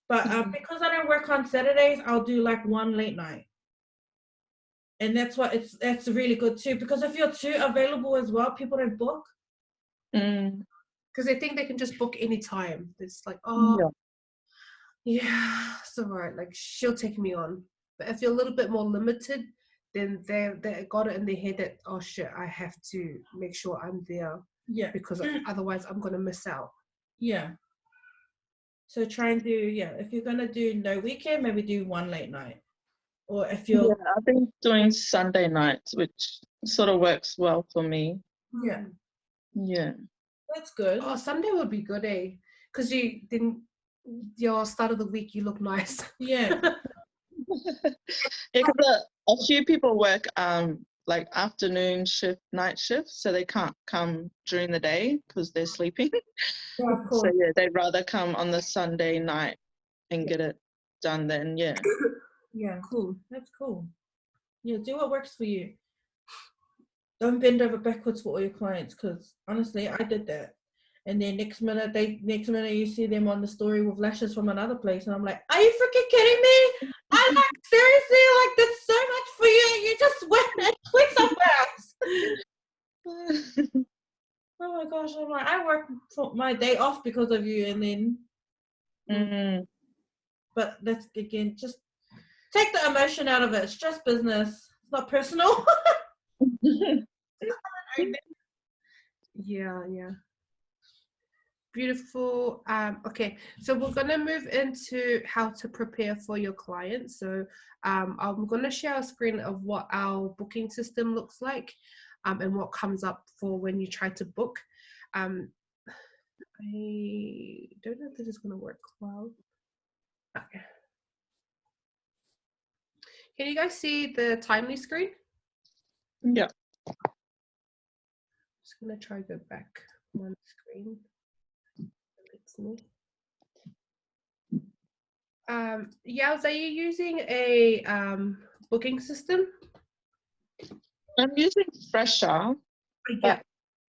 Speaker 3: But because I don't work on Saturdays, I'll do like one late night. And that's really good too, because if you're too available as well, people don't book.
Speaker 1: Because they think they can just book anytime. It's like, yeah, it's all right. Like she'll take me on. But if you're a little bit more limited, then they got it in their head that, oh shit, I have to make sure I'm there.
Speaker 3: Yeah.
Speaker 1: Because otherwise I'm going to miss out.
Speaker 3: Yeah. So try and do, if you're going to do no weekend, maybe do one late night. Or if you're...
Speaker 2: Yeah, I've been doing Sunday nights, which sort of works well for me.
Speaker 3: Yeah.
Speaker 2: Yeah.
Speaker 3: That's good.
Speaker 1: Oh, Sunday would be good, eh? Because your start of the week, you look nice.
Speaker 3: Yeah.
Speaker 2: Because a few people work like afternoon shift, night shift, so they can't come during the day because they're sleeping.
Speaker 3: Yeah, of course.
Speaker 2: So they'd rather come on the Sunday night and get it done then. Yeah.
Speaker 3: Yeah, cool. That's cool. Yeah, do what works for you. don't bend over backwards for all your clients, because honestly, I did that. And then next minute you see them on the story with lashes from another place, and I'm like, are you freaking kidding me? I like, seriously, like, that's so much for you. You just went and clicked somewhere else. Oh my gosh, I'm like, I work for my day off because of you, and then but that's, again, just take the emotion out of it. It's just business. It's not personal.
Speaker 1: Yeah. Beautiful. Okay, so we're gonna move into how to prepare for your clients. So I'm gonna share a screen of what our booking system looks like, and what comes up for when you try to book. I don't know if this is gonna work well. Okay. Can you guys see the Timely screen?
Speaker 2: Yeah.
Speaker 1: Just gonna try to go back one screen. Yals, are you using a booking system?
Speaker 2: I'm using Fresher,
Speaker 1: Yeah.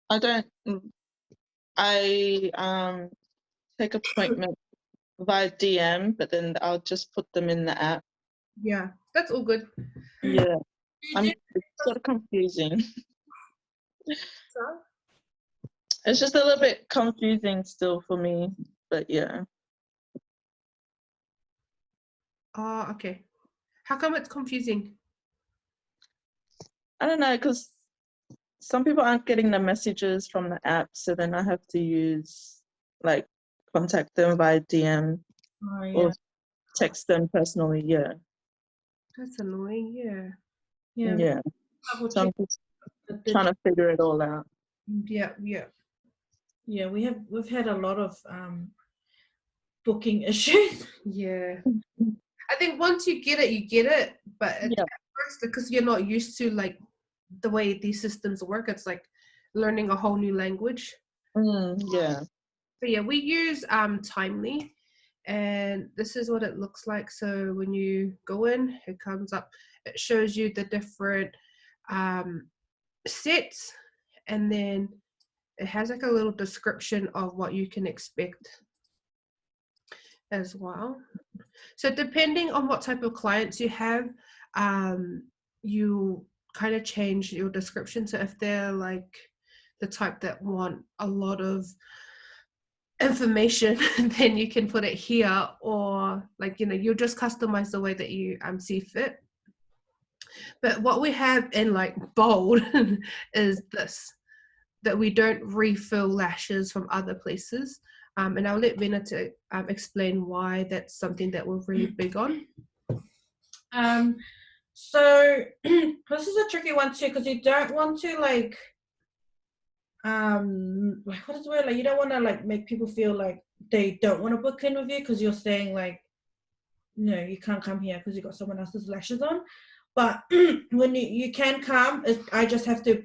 Speaker 2: but I take appointment via DM, but then I'll just put them in the app.
Speaker 1: Yeah, that's all good.
Speaker 2: Yeah, it's sort of confusing. It's just a little bit confusing still for me, but yeah.
Speaker 1: Okay. How come it's confusing?
Speaker 2: I don't know, because some people aren't getting the messages from the app, so then I have to contact them via DM or text them personally. Yeah.
Speaker 1: That's annoying.
Speaker 2: Yeah. So I'm just trying to figure it all out.
Speaker 1: Yeah.
Speaker 3: Yeah, we've had a lot of booking issues.
Speaker 1: Yeah. I think once you get it, but at first, because you're not used to like the way these systems work, it's like learning a whole new language.
Speaker 2: Yeah.
Speaker 1: But yeah, we use Timely, and this is what it looks like. So when you go in, it comes up, it shows you the different sets, and then it has like a little description of what you can expect as well. So depending on what type of clients you have, you kind of change your description. So if they're like the type that want a lot of information, then you can put it here, or like, you'll just customize the way that you see fit. But what we have in like bold is this, that we don't refill lashes from other places. And I'll let Vena to explain why that's something that we're really big on.
Speaker 3: So this is a tricky one too, because you don't want to like what is the word? Like, you don't want to like make people feel like they don't want to book in with you because you're saying like, no, you can't come here because you got someone else's lashes on. But when you can come, I just have to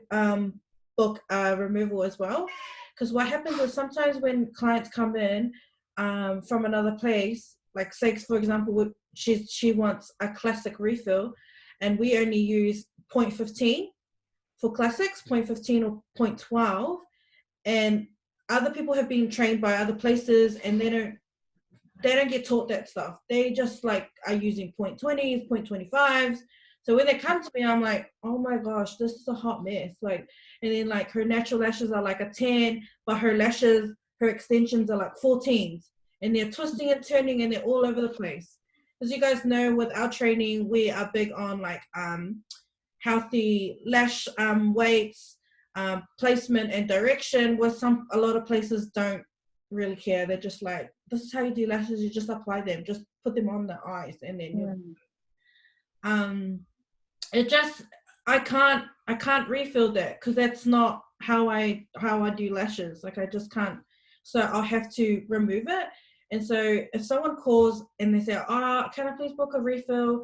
Speaker 3: book a removal as well. Because what happens is sometimes when clients come in from another place, like say for example, she wants a classic refill, and we only use 0.15 for classics, 0.15 or 0.12, and other people have been trained by other places, and they don't get taught that stuff. They just like are using 0.20s, 0.25s. So when they come to me, I'm like, oh my gosh, this is a hot mess. Like, and then like her natural lashes are like a 10, but her extensions are like 14s, and they're twisting and turning, and they're all over the place. As you guys know, with our training, we are big on like healthy lash weights, placement and direction, where a lot of places don't really care. They're just like, this is how you do lashes, you just apply them, just put them on the eyes, and then it just, I can't refill that, because that's not how I do lashes. Like, I just can't. So I'll have to remove it. And so if someone calls and they say, can I please book a refill,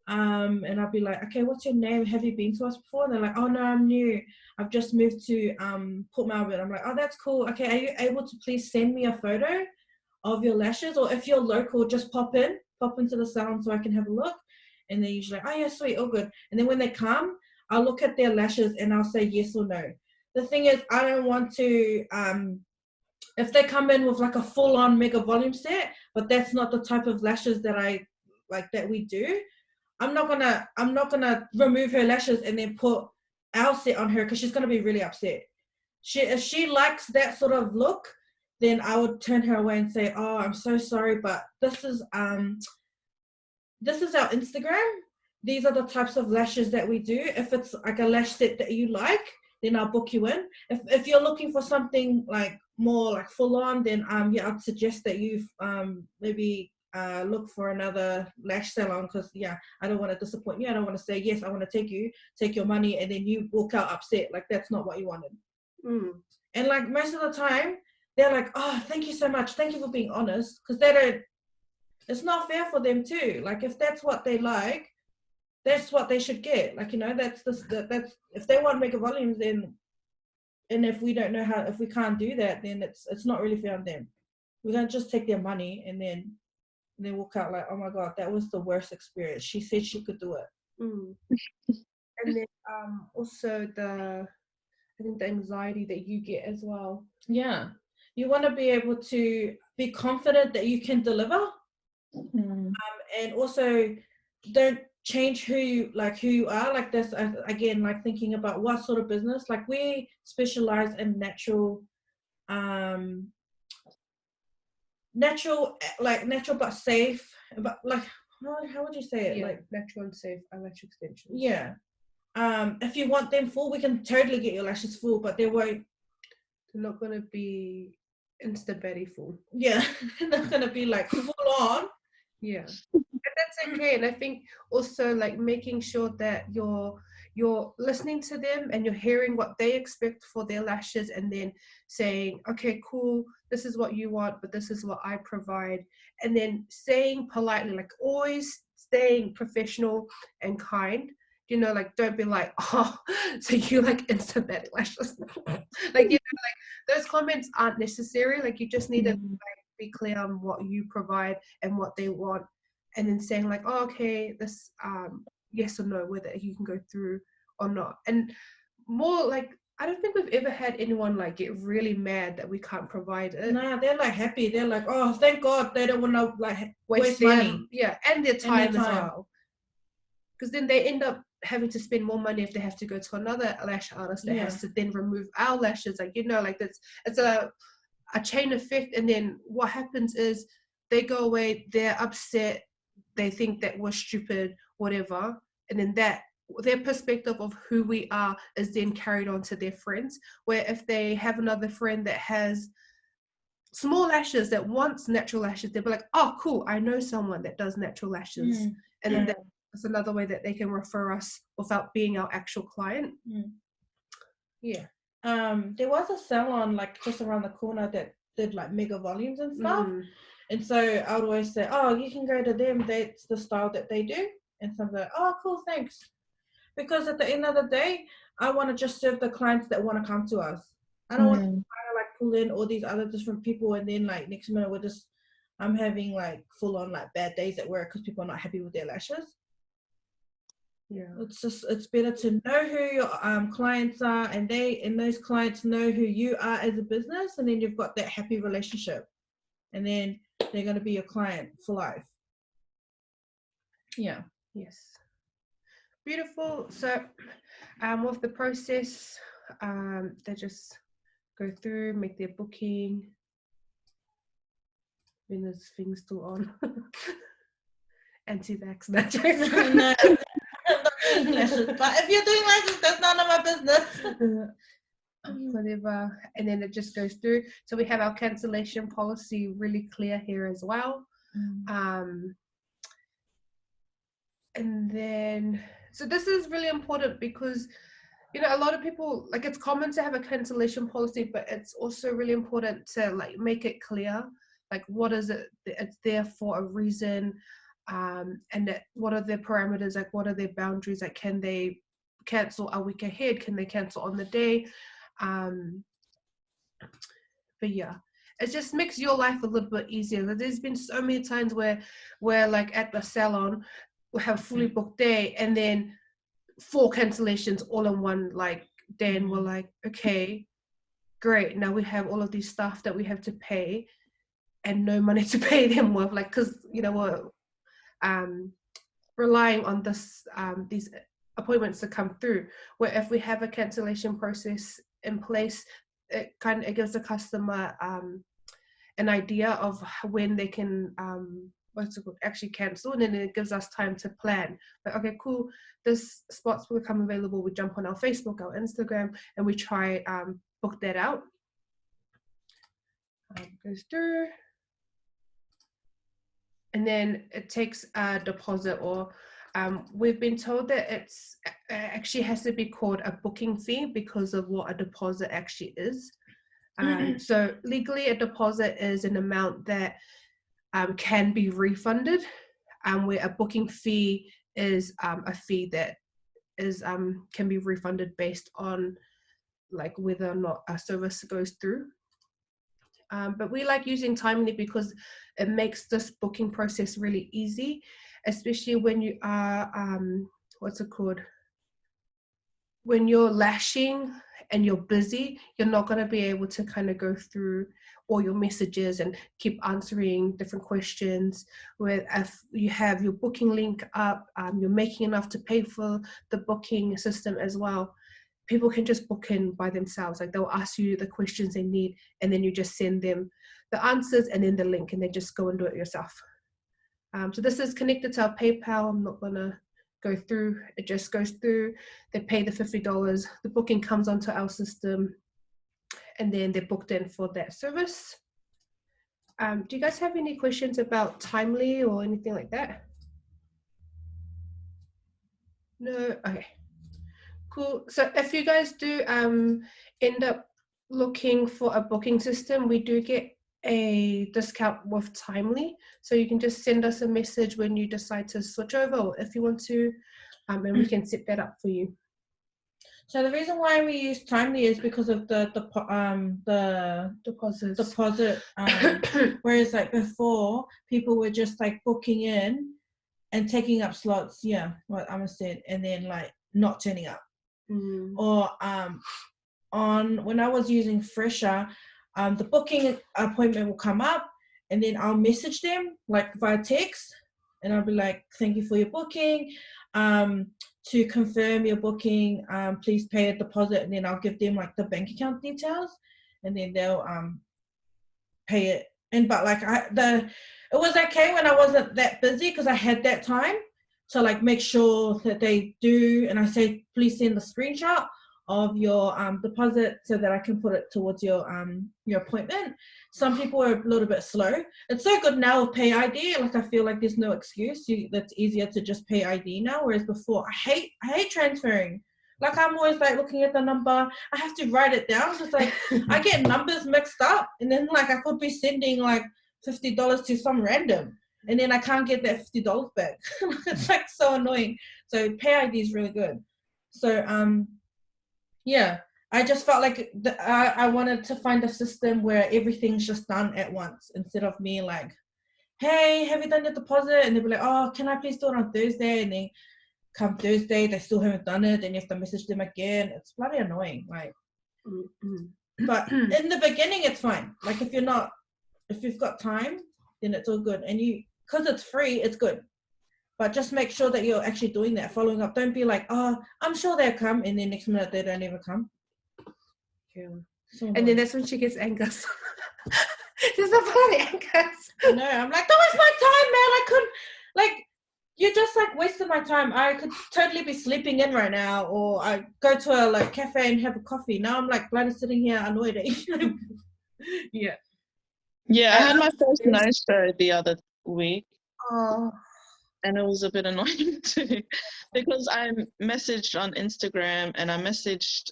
Speaker 3: and I'll be like, okay, what's your name? Have you been to us before? And they're like, oh no, I'm new. I've just moved to Port Melbourne. I'm like, oh, that's cool. Okay, are you able to please send me a photo of your lashes? Or if you're local, just pop into the salon so I can have a look. And they're usually like, oh yeah, sweet, all good. And then when they come, I'll look at their lashes and I'll say yes or no. The thing is, I don't want to, if they come in with like a full-on mega volume set, but that's not the type of lashes that I like that we do, I'm not gonna remove her lashes and then put our set on her, because she's gonna be really upset. If she likes that sort of look, then I would turn her away and say, oh, I'm so sorry, but this is our Instagram. These are the types of lashes that we do. If it's like a lash set that you like, then I'll book you in. If you're looking for something like more like full on, then yeah, I'd suggest that you maybe look for another lash salon, because yeah, I don't want to disappoint you. I don't want to say yes, I want to take your money, and then you walk out upset. Like, that's not what you wanted. And like most of the time, they're like, oh, thank you so much, thank you for being honest, because they don't. It's not fair for them too. Like, if that's what they like, that's what they should get. Like, you know, that's if they want mega volumes, then, and if we don't know how, if we can't do that, then it's not really fair on them. We're gonna just take their money and then they walk out like, oh my god, that was the worst experience. She said she could do it.
Speaker 1: And then also I think the anxiety that you get as well.
Speaker 3: Yeah, you want to be able to be confident that you can deliver, and also don't change who you are. Like this, again, like thinking about what sort of business. Like, we specialize in natural but safe, but like, how would you say it?
Speaker 1: Yeah,
Speaker 3: like
Speaker 1: natural and safe eyelash extensions.
Speaker 3: Yeah. If you want them full, we can totally get your lashes full, but they're
Speaker 1: not gonna be instant Betty full.
Speaker 3: Yeah, they're not gonna be like full on.
Speaker 1: Yeah, and that's okay. And I think also like making sure that you're listening to them and you're hearing what they expect for their lashes, and then saying, okay, cool, this is what you want, but this is what I provide. And then saying politely, like always staying professional and kind. You know, like, don't be like, oh, so you like instant Betty lashes. Like, you know, like those comments aren't necessary. Like, you just need to be clear on what you provide and what they want, and then saying like, oh, okay, this yes or no, whether you can go through or not. And more like, I don't think we've ever had anyone like get really mad that we can't provide it.
Speaker 3: Nah, they're like happy. They're like, oh, thank God, they don't want to like waste
Speaker 1: their
Speaker 3: money.
Speaker 1: Yeah, and their time as well, because then they end up having to spend more money if they have to go to another lash artist that has to then remove our lashes. Like, you know, like it's a chain effect. And then what happens is they go away, they're upset, they think that we're stupid, whatever, and then that their perspective of who we are is then carried on to their friends, where if they have another friend that has small lashes that wants natural lashes, they'll be like, oh cool, I know someone that does natural lashes. And then that's another way that they can refer us without being our actual client.
Speaker 3: There was a salon like just around the corner that did like mega volumes and stuff, and so I would always say, oh, you can go to them, that's the style that they do. And some like, oh cool, thanks, because at the end of the day, I want to just serve the clients that want to come to us. I don't want to like pull in all these other different people, and then like next minute I'm having like full on like bad days at work because people are not happy with their lashes. It's better to know who your clients are, and those clients know who you are as a business, and then you've got that happy relationship, and then they're going to be your client for life.
Speaker 1: Yes, beautiful. So with the process, they just go through, make their booking. When there's things still on. Anti-vax magic.
Speaker 3: No. But if you're doing lashes, that's none of my business.
Speaker 1: Whatever. And then it just goes through. So we have our cancellation policy really clear here as well. And then, so this is really important because, you know, a lot of people, like, it's common to have a cancellation policy, but it's also really important to like make it clear, like what is it, it's there for a reason. And that what are their parameters, like what are their boundaries, like can they cancel a week ahead, can they cancel on the day? But yeah, it just makes your life a little bit easier. There's been so many times where like at the salon we have fully booked day, and then 4 cancellations all in one like day, and we're like, okay, great, now we have all of these staff that we have to pay and no money to pay them with, like, because we're relying on this these appointments to come through, where if we have a cancellation process in place, it gives the customer an idea of when they can actually cancel, and then it gives us time to plan. Like, okay, cool, this spot's will become available, we jump on our Facebook, our Instagram, and we try book that out. Goes through, and then it takes a deposit, or we've been told that it actually has to be called a booking fee because of what a deposit actually is. So legally, a deposit is an amount that can be refunded, where a booking fee is a fee that is can be refunded based on like whether or not a service goes through. But we like using Timely because it makes this booking process really easy, especially when you are when you're lashing and you're busy. You're not going to be able to kind of go through all your messages and keep answering different questions. Where if you have your booking link up, you're making enough to pay for the booking system as well, people can just book in by themselves. Like, they'll ask you the questions they need, and then you just send them the answers and then the link, and they just go and do it yourself. So this is connected to our PayPal. I'm not gonna go through, it just goes through, they pay the $50, the booking comes onto our system, and then they're booked in for that service. Do you guys have any questions about Timely or anything like that? No? Okay. Cool. So if you guys do end up looking for a booking system, we do get a discount with Timely. So you can just send us a message when you decide to switch over, or if you want to, and we can set that up for you.
Speaker 3: So the reason why we use Timely is because of the deposit. Whereas like before, people were just like booking in and taking up slots. Yeah, what Amma said, and then like not turning up. Or on when I was using Fresher, the booking appointment will come up, and then I'll message them like via text, and I'll be like, thank you for your booking, to confirm your booking, please pay a deposit, and then I'll give them like the bank account details, and then they'll pay it. And but like it was okay when I wasn't that busy, because I had that time to like make sure that they do, and I say, please send the screenshot of your deposit so that I can put it towards your appointment. Some people are a little bit slow. It's so good now with Pay ID. Like, I feel like there's no excuse. That's easier to just Pay ID now. Whereas before, I hate transferring. Like, I'm always like looking at the number. I have to write it down. Just like I get numbers mixed up, and then like I could be sending like $50 to some random, and then I can't get that $50 back. It's like so annoying. So Pay ID is really good. So yeah, I just felt like I wanted to find a system where everything's just done at once, instead of me like, hey, have you done your deposit? And they'll be like, oh, can I please do it on Thursday? And then come Thursday, they still haven't done it, and you have to message them again. It's bloody annoying. Like, but in the beginning, it's fine. Like, if you've got time, then it's all good. And because it's free, it's good. But just make sure that you're actually doing that, following up. Don't be like, oh, I'm sure they'll come, and then next minute they don't even come.
Speaker 1: Yeah. So and then that's when she gets angry. She's not bloody angry.
Speaker 3: No, I'm like, that was my time, man. I couldn't, like, you just like wasted my time. I could totally be sleeping in right now, or I go to a like cafe and have a coffee. Now I'm like bloody sitting here annoyed at you.
Speaker 2: Yeah. Yeah, I had my first no-show the other week.
Speaker 1: Oh.
Speaker 2: And it was a bit annoying too, because I messaged on Instagram and I messaged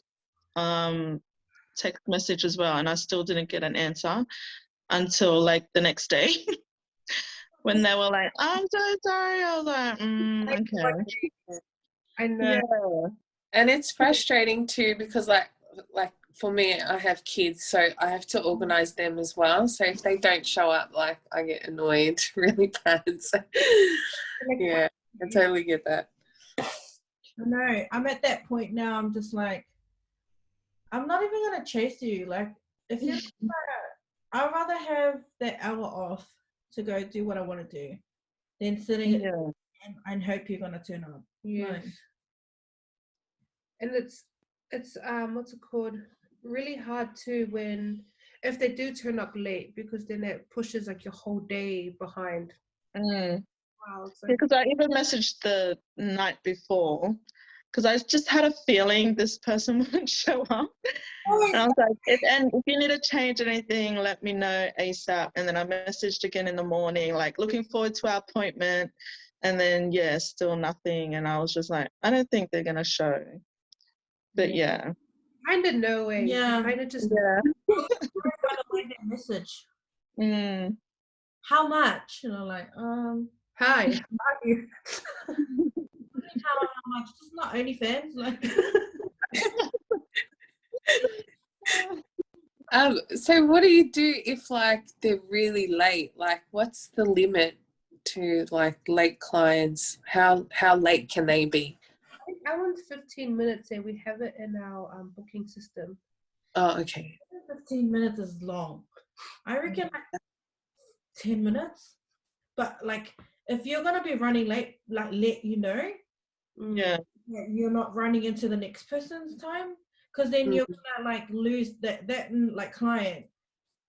Speaker 2: text message as well, and I still didn't get an answer until like the next day when they were like, I'm so sorry. I was like, okay.
Speaker 1: I know.
Speaker 2: Yeah.
Speaker 4: And it's frustrating too, because like for me, I have kids, so I have to organize them as well. So if they don't show up, like, I get annoyed really bad. So yeah, I totally get that.
Speaker 3: I know. I'm at that point now. I'm just like, I'm not even gonna chase you. Like, if you're, I'd rather have that hour off to go do what I want to do than sitting
Speaker 2: Yeah.
Speaker 3: and hope you're gonna turn up.
Speaker 1: Yes.
Speaker 3: Like,
Speaker 1: And it's what's it called? Really hard too when if they do turn up late, because then it pushes like your whole day behind.
Speaker 2: Mm.
Speaker 1: Wow, it's like,
Speaker 2: Because I even messaged the night before because I just had a feeling this person wouldn't show up. And I was like, if you need to change anything, let me know ASAP. And then I messaged again in the morning, like looking forward to our appointment. And then, yeah, still nothing. And I was just like, I don't think they're going to show. But yeah.
Speaker 1: kind of no way.
Speaker 3: Yeah.
Speaker 1: Kind of just
Speaker 2: Yeah.
Speaker 3: that message.
Speaker 2: Mm.
Speaker 3: How much? You know, like,
Speaker 1: hi.
Speaker 3: how much? Just not OnlyFans. Like,
Speaker 4: So what do you do if like they're really late? Like, what's the limit to like late clients? How late can they be?
Speaker 1: I think that one's 15 minutes and we have it in our booking system.
Speaker 4: Oh, okay.
Speaker 3: 15 minutes is long. I reckon like 10 minutes. But like, if you're gonna be running late, like let you know.
Speaker 2: Yeah.
Speaker 3: that you're not running into the next person's time, because then you're gonna like lose that like client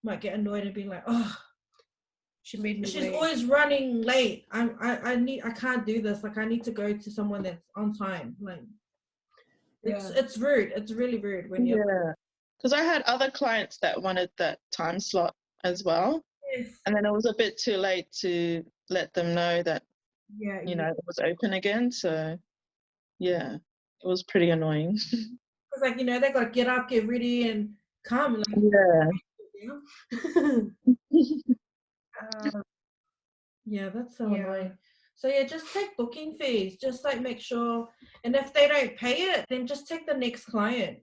Speaker 3: might get annoyed and be like, oh,
Speaker 1: She made me
Speaker 3: she's
Speaker 1: wait.
Speaker 3: always running late. I can't do this. Like, I need to go to someone that's on time. Like, it's rude. It's really rude when you're.
Speaker 2: Yeah. Because I had other clients that wanted that time slot as well.
Speaker 3: Yes.
Speaker 2: And then it was a bit too late to let them know that,
Speaker 3: Yeah.
Speaker 2: you know, it was open again. So, yeah, it was pretty annoying.
Speaker 3: Because, like, you know, they gotta get up, get ready, and come. Like,
Speaker 2: Yeah.
Speaker 3: yeah, that's so annoying. So yeah, just take booking fees. Just like make sure, and if they don't pay it, then just take the next client.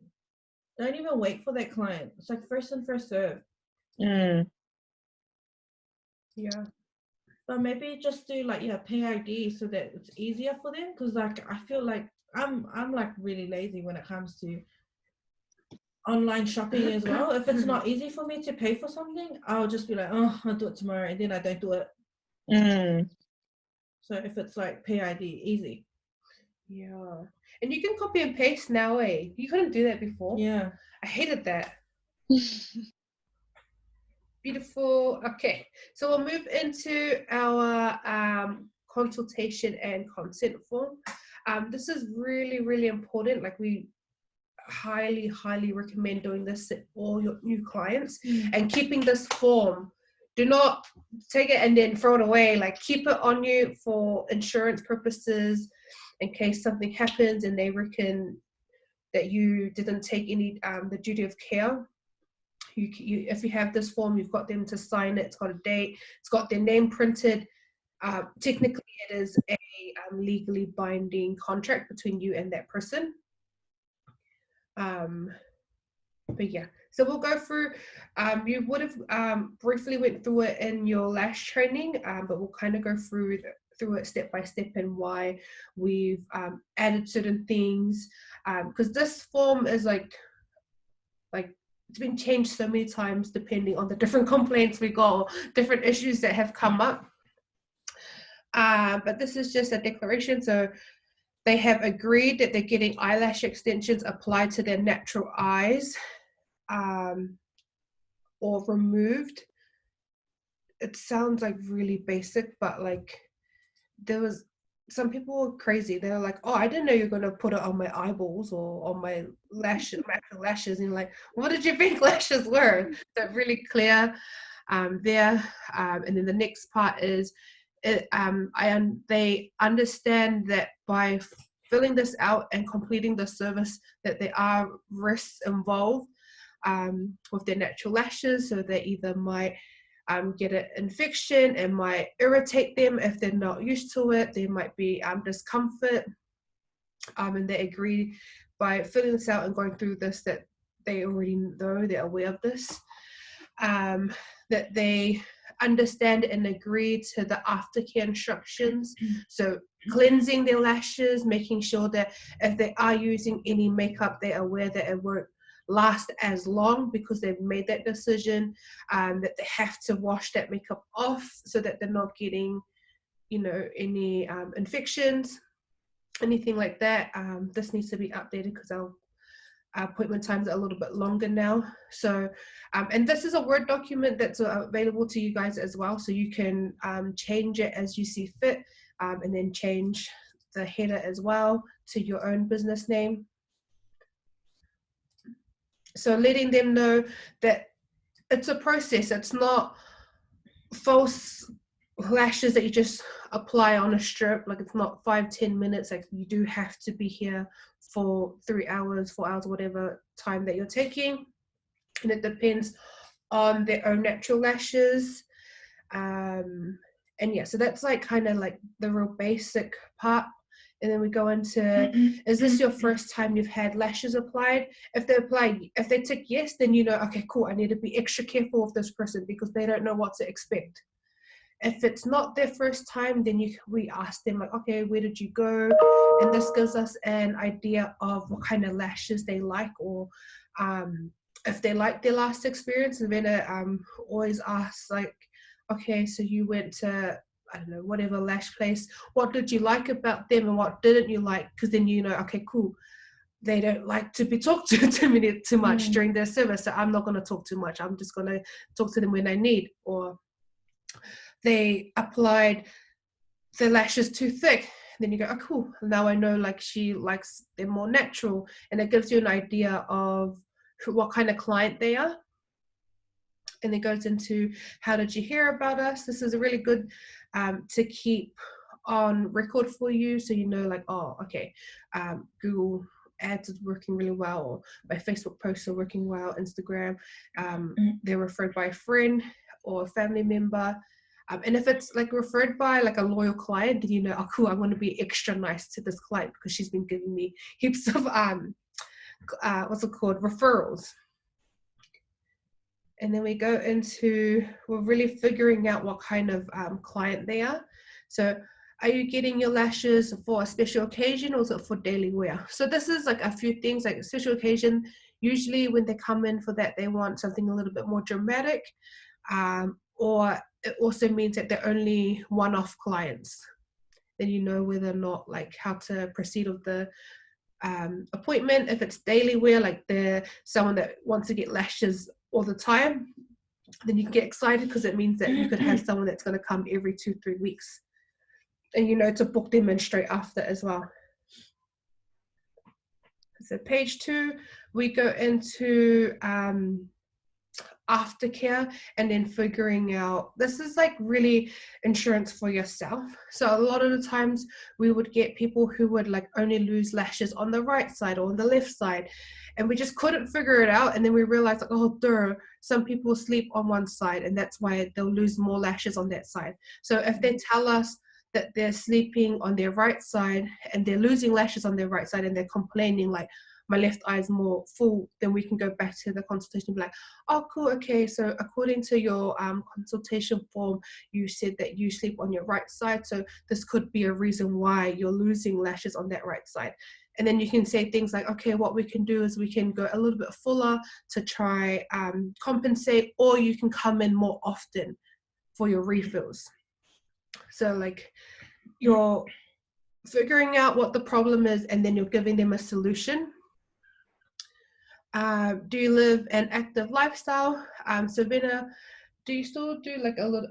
Speaker 3: Don't even wait for that client. It's like first and first serve.
Speaker 2: Mm.
Speaker 1: Yeah.
Speaker 3: But maybe just do like pay ID so that it's easier for them. Because like I feel like I'm like really lazy when it comes to online shopping as well. If it's not easy for me to pay for something, I'll just be like, oh, I'll do it tomorrow, and then I don't do it.
Speaker 2: Mm.
Speaker 3: So if it's like pay ID, easy.
Speaker 1: Yeah. And you can copy and paste now, eh? You couldn't do that before.
Speaker 3: Yeah.
Speaker 1: I hated that. Beautiful. Okay. So we'll move into our consultation and consent form. This is really, really important. Like, we highly, highly recommend doing this to all your new clients and keeping this form. Do not take it and then throw it away. Like, keep it on you for insurance purposes in case something happens and they reckon that you didn't take any the duty of care. You if you have this form, you've got them to sign it. It's got a date. It's got their name printed. Technically, it is a legally binding contract between you and that person. But yeah, so we'll go through. You would have briefly went through it in your lash training, but we'll kind of go through it step by step and why we've added certain things. Because this form is like it's been changed so many times depending on the different complaints we got or different issues that have come up. But this is just a declaration. So they have agreed that they're getting eyelash extensions applied to their natural eyes or removed. It sounds like really basic, but like there was some people were crazy. They were like, oh, I didn't know you were going to put it on my eyeballs or on my lashes, and like, what did you think lashes were? So really clear there. And then the next part is, they understand that by filling this out and completing the service that there are risks involved with their natural lashes. So they either might get an infection and might irritate them if they're not used to it. There might be discomfort, and they agree by filling this out and going through this that they already know, they're aware of this, that they understand and agree to the aftercare instructions. So cleansing their lashes, making sure that if they are using any makeup, they're aware that it won't last as long because they've made that decision, that they have to wash that makeup off so that they're not getting, any infections, anything like that. This needs to be updated because our appointment times are a little bit longer now. So, and this is a Word document that's available to you guys as well. So you can change it as you see fit, and then change the header as well to your own business name. So letting them know that it's a process. It's not false lashes that you just apply on a strip. Like, it's not 5-10 minutes. Like, you do have to be here for 3 hours, 4 hours, whatever time that you're taking, and it depends on their own natural lashes. And yeah, so that's like kind of like the real basic part. And then we go into, is this your first time you've had lashes applied? If they tick yes, then okay, cool, I need to be extra careful with this person because they don't know what to expect. If it's not their first time, then we ask them, like, okay, where did you go? And this gives us an idea of what kind of lashes they like, or if they like their last experience. And then always asks, like, okay, so you went to, I don't know, whatever lash place. What did you like about them and what didn't you like? Because then okay, cool, they don't like to be talked to too much during their service, so I'm not going to talk too much. I'm just going to talk to them when I need. Or they applied the lashes too thick. Then you go, oh, cool, now I know, like, she likes them more natural. And it gives you an idea of what kind of client they are. And it goes into, how did you hear about us? This is really good to keep on record for you, so like, oh, okay, Google ads is working really well, or my Facebook posts are working well, Instagram, they're referred by a friend or a family member. And if it's like referred by like a loyal client, then oh, cool, I'm going to be extra nice to this client because she's been giving me heaps of referrals. And then we go into, we're really figuring out what kind of client they are. So are you getting your lashes for a special occasion, or is it for daily wear? So this is like a few things, like a special occasion. Usually when they come in for that, they want something a little bit more dramatic, or it also means that they're only one-off clients. Then whether or not, like, how to proceed with the appointment. If it's daily wear, like they're someone that wants to get lashes all the time, then you can get excited because it means that you could have someone that's going to come every 2-3 weeks, and to book them in straight after as well. So page 2, we go into aftercare, and then figuring out, this is like really insurance for yourself. So a lot of the times we would get people who would like only lose lashes on the right side or on the left side, and we just couldn't figure it out. And then we realized, like, oh, some people sleep on one side, and that's why they'll lose more lashes on that side. So if they tell us that they're sleeping on their right side and they're losing lashes on their right side, and they're complaining like, my left eye is more full, then we can go back to the consultation and be like, oh, cool, okay, so according to your consultation form, you said that you sleep on your right side, so this could be a reason why you're losing lashes on that right side. And then you can say things like, okay, what we can do is we can go a little bit fuller to try compensate, or you can come in more often for your refills. So like, you're figuring out what the problem is, and then you're giving them a solution. Do you live an active lifestyle? Sabina, do you still do like a little,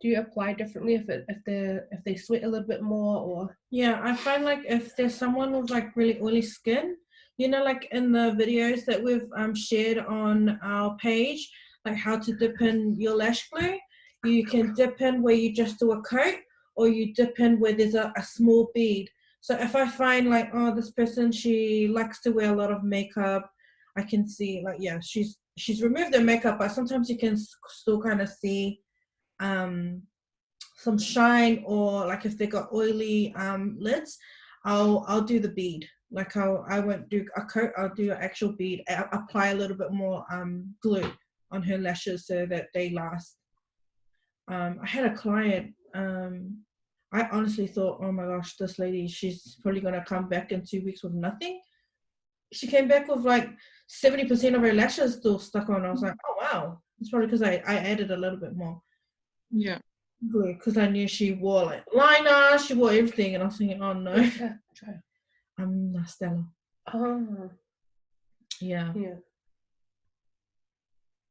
Speaker 1: do you apply differently if they sweat a little bit more? Or
Speaker 3: yeah, I find like if there's someone with like really oily skin, like in the videos that we've shared on our page, like how to dip in your lash glue, you can dip in where you just do a coat, or you dip in where there's a small bead. So if I find like, oh, this person, she likes to wear a lot of makeup, I can see like, yeah, she's removed her makeup, but sometimes you can still kind of see some shine, or like if they got oily lids, I'll do the bead. Like I won't do a coat, I'll do an actual bead. I'll apply a little bit more glue on her lashes so that they last. I had a client, I honestly thought, oh my gosh, this lady, she's probably going to come back in 2 weeks with nothing. She came back with like 70% of her lashes still stuck on. I was like, oh wow. It's probably because I added a little bit more.
Speaker 2: Yeah.
Speaker 3: Because I knew she wore like liner, she wore everything, and I was thinking, oh no.
Speaker 1: Try.
Speaker 3: I'm Stella.
Speaker 1: Oh.
Speaker 3: Yeah.
Speaker 1: Yeah.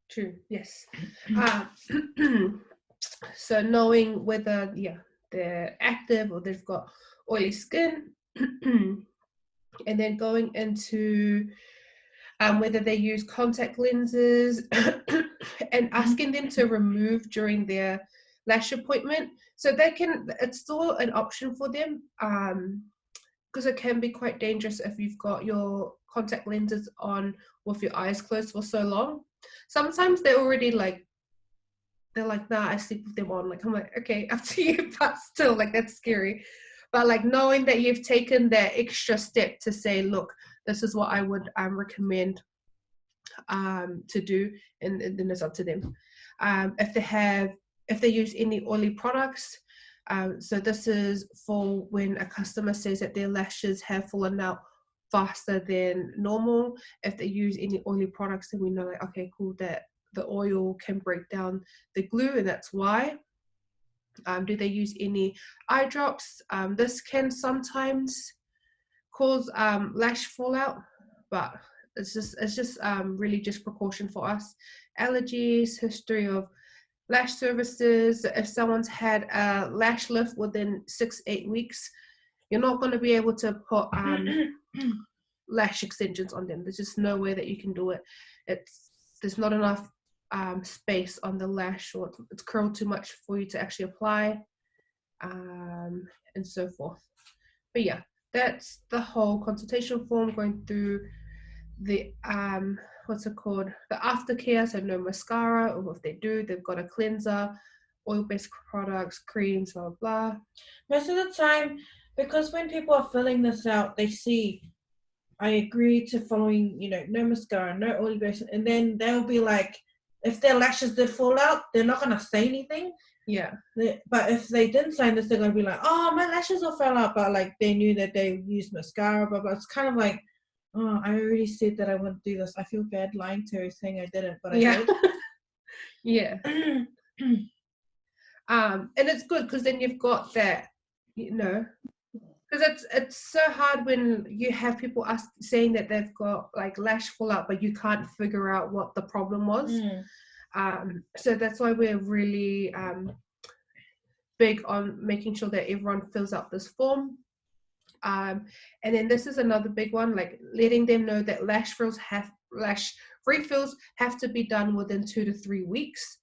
Speaker 1: True. Yes. So knowing whether they're active or they've got oily skin, and then going into whether they use contact lenses and asking them to remove during their lash appointment. So it's still an option for them, because it can be quite dangerous if you've got your contact lenses on with your eyes closed for so long. Sometimes they're already like, they're like, nah, I sleep with them on. Like, I'm like, okay, up to you, but still, like, that's scary. But like knowing that you've taken that extra step to say, look, this is what I would recommend to do, and then it's up to them. If they use any oily products, so this is for when a customer says that their lashes have fallen out faster than normal. If they use any oily products, then we know, like, okay, cool, that the oil can break down the glue, and that's why. Do they use any eye drops? This can sometimes cause lash fallout, but it's just really just precaution for us. Allergies, history of lash services. If someone's had a lash lift within 6-8 weeks, you're not going to be able to put lash extensions on them. There's just no way that you can do it. There's not enough space on the lash, or it's curled too much for you to actually apply, and so forth. But yeah, that's the whole consultation form, going through the what's it called, the aftercare. So no mascara, or if they do, they've got a cleanser, oil-based products, creams, blah blah.
Speaker 3: Most of the time, because when people are filling this out, they see, I agree to following, no mascara, no oil based, and then they'll be like, if their lashes did fall out, they're not going to say anything.
Speaker 1: Yeah.
Speaker 3: But if they didn't sign this, they're going to be like, oh, my lashes all fell out, but like they knew that they used mascara, but it's kind of like, oh, I already said that I wouldn't do this. I feel bad lying to her saying I didn't, but I did.
Speaker 1: Yeah. And it's good because then you've got that, because it's so hard when you have people saying that they've got like lash fallout, but you can't figure out what the problem was. So that's why we're really big on making sure that everyone fills out this form. And then this is another big one, like letting them know that lash refills have to be done within 2 to 3 weeks,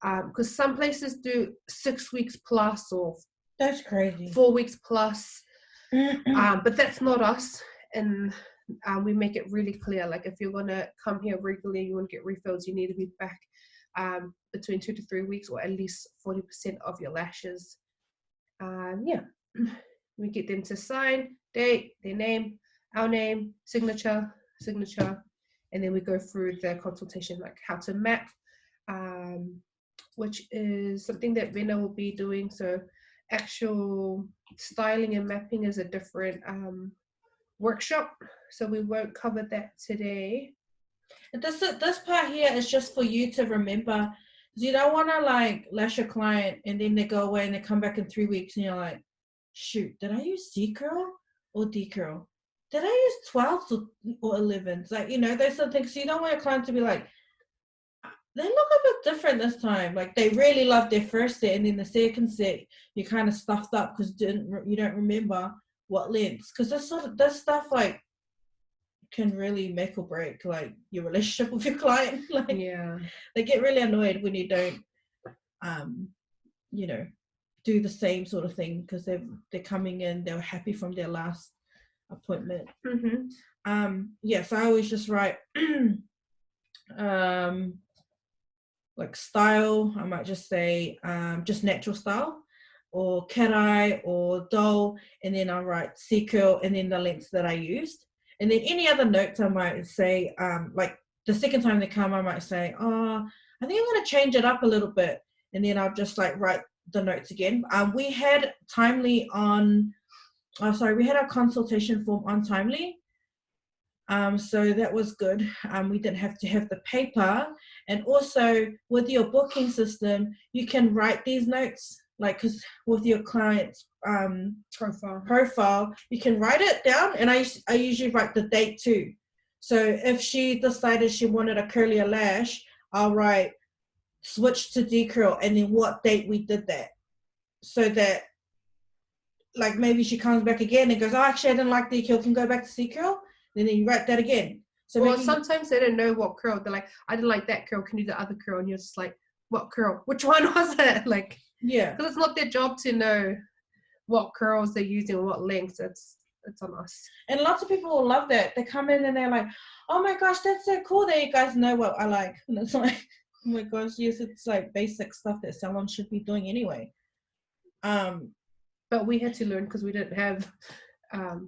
Speaker 1: because some places do 6 weeks plus, or
Speaker 3: that's crazy,
Speaker 1: 4 weeks plus. But that's not us, and we make it really clear, like if you're going to come here regularly, you want to get refills, you need to be back between 2 to 3 weeks, or at least 40% of your lashes. We get them to sign, date, their name, our name, signature, and then we go through the consultation, like how to map, which is something that Vena will be doing. So actual styling and mapping is a different workshop, so we won't cover that today.
Speaker 3: This part here is just for you to remember, because you don't want to like lash a client and then they go away and they come back in 3 weeks and you're like, shoot, did I use C curl or D curl? Did I use 12s or 11s? Like, there's some things. So you don't want your client to be like, they look a bit different this time. Like they really loved their first set, and then the second set you kind of stuffed up because you don't remember what lengths. Because this stuff like can really make or break like your relationship with your client. Like,
Speaker 1: yeah,
Speaker 3: they get really annoyed when you don't, do the same sort of thing, because they're coming in, they were happy from their last appointment. So I always just write like style. I might just say just natural style, or cat eye, or doll, and then I'll write C curl, and then the lengths that I used, and then any other notes I might say, like the second time they come I might say, oh, I think I'm going to change it up a little bit, and then I'll just like write the notes again. We had Timely on, we had our consultation form on Timely. So that was good. We didn't have to have the paper, and also with your booking system, you can write these notes, like, because with your client's profile, you can write it down, and I usually write the date too. So if she decided she wanted a curlier lash, I'll write switch to decurl and then what date we did that, so that like maybe she comes back again and goes, oh, actually I didn't like decurl, can go back to decurl. Then you write that again. So
Speaker 1: well, sometimes they don't know what curl. They're like, I didn't like that curl. Can you do the other curl? And you're just like, what curl? Which one was it? Like,
Speaker 3: yeah,
Speaker 1: because it's not their job to know what curls they're using, what lengths. It's on us.
Speaker 3: And lots of people will love that. They come in and they're like, oh my gosh, that's so cool that you guys know what I like. And it's like, oh my gosh, yes, it's like basic stuff that salons should be doing anyway.
Speaker 1: But we had to learn because we didn't have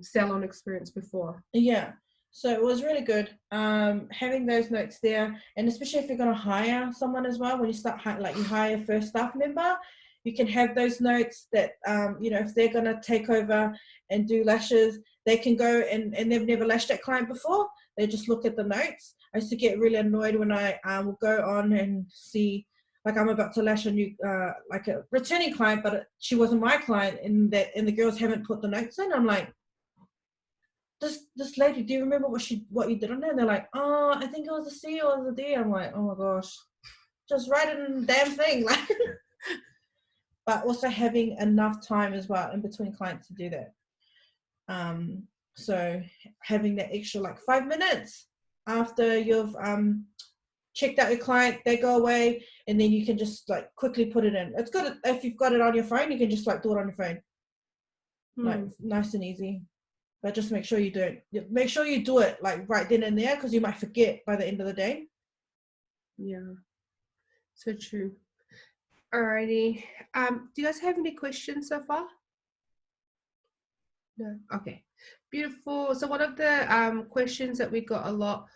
Speaker 1: salon experience before.
Speaker 3: Yeah, so it was really good having those notes there, and especially if you're going to hire someone as well, when you start you hire your first staff member, you can have those notes that if they're going to take over and do lashes, they can go and they've never lashed that client before, they just look at the notes. I used to get really annoyed when I will go on and see, like, I'm about to lash a new like a returning client, but she wasn't my client, and the girls haven't put the notes in. I'm like, this lady, do you remember what you did on there? And they're like, oh, I think it was a C or a D. I'm like, oh my gosh, just write it in the damn thing. Like, but also having enough time as well in between clients to do that. So having that extra like 5 minutes after you've checked out your client, they go away, and then you can just like quickly put it in. It's good if you've got it on your phone, you can just like do it on your phone. Like nice and easy. But just make sure you do it. Make sure you do it like right then and there, because you might forget by the end of the day.
Speaker 1: Yeah, so true. Alrighty. Do you guys have any questions so far? No. Okay. Beautiful. So one of the questions that we got a lot,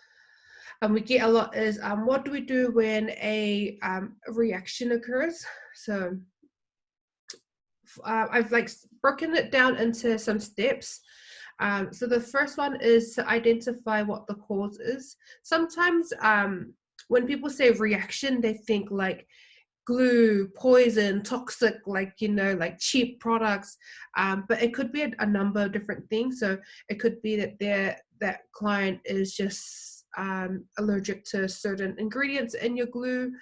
Speaker 1: and we get a lot, is what do we do when a reaction occurs? So I've like broken it down into some steps. So the first one is to identify what the cause is. Sometimes when people say reaction, they think like glue, poison, toxic, like, like cheap products. But it could be a number of different things. So it could be that that client is just allergic to certain ingredients in your glue.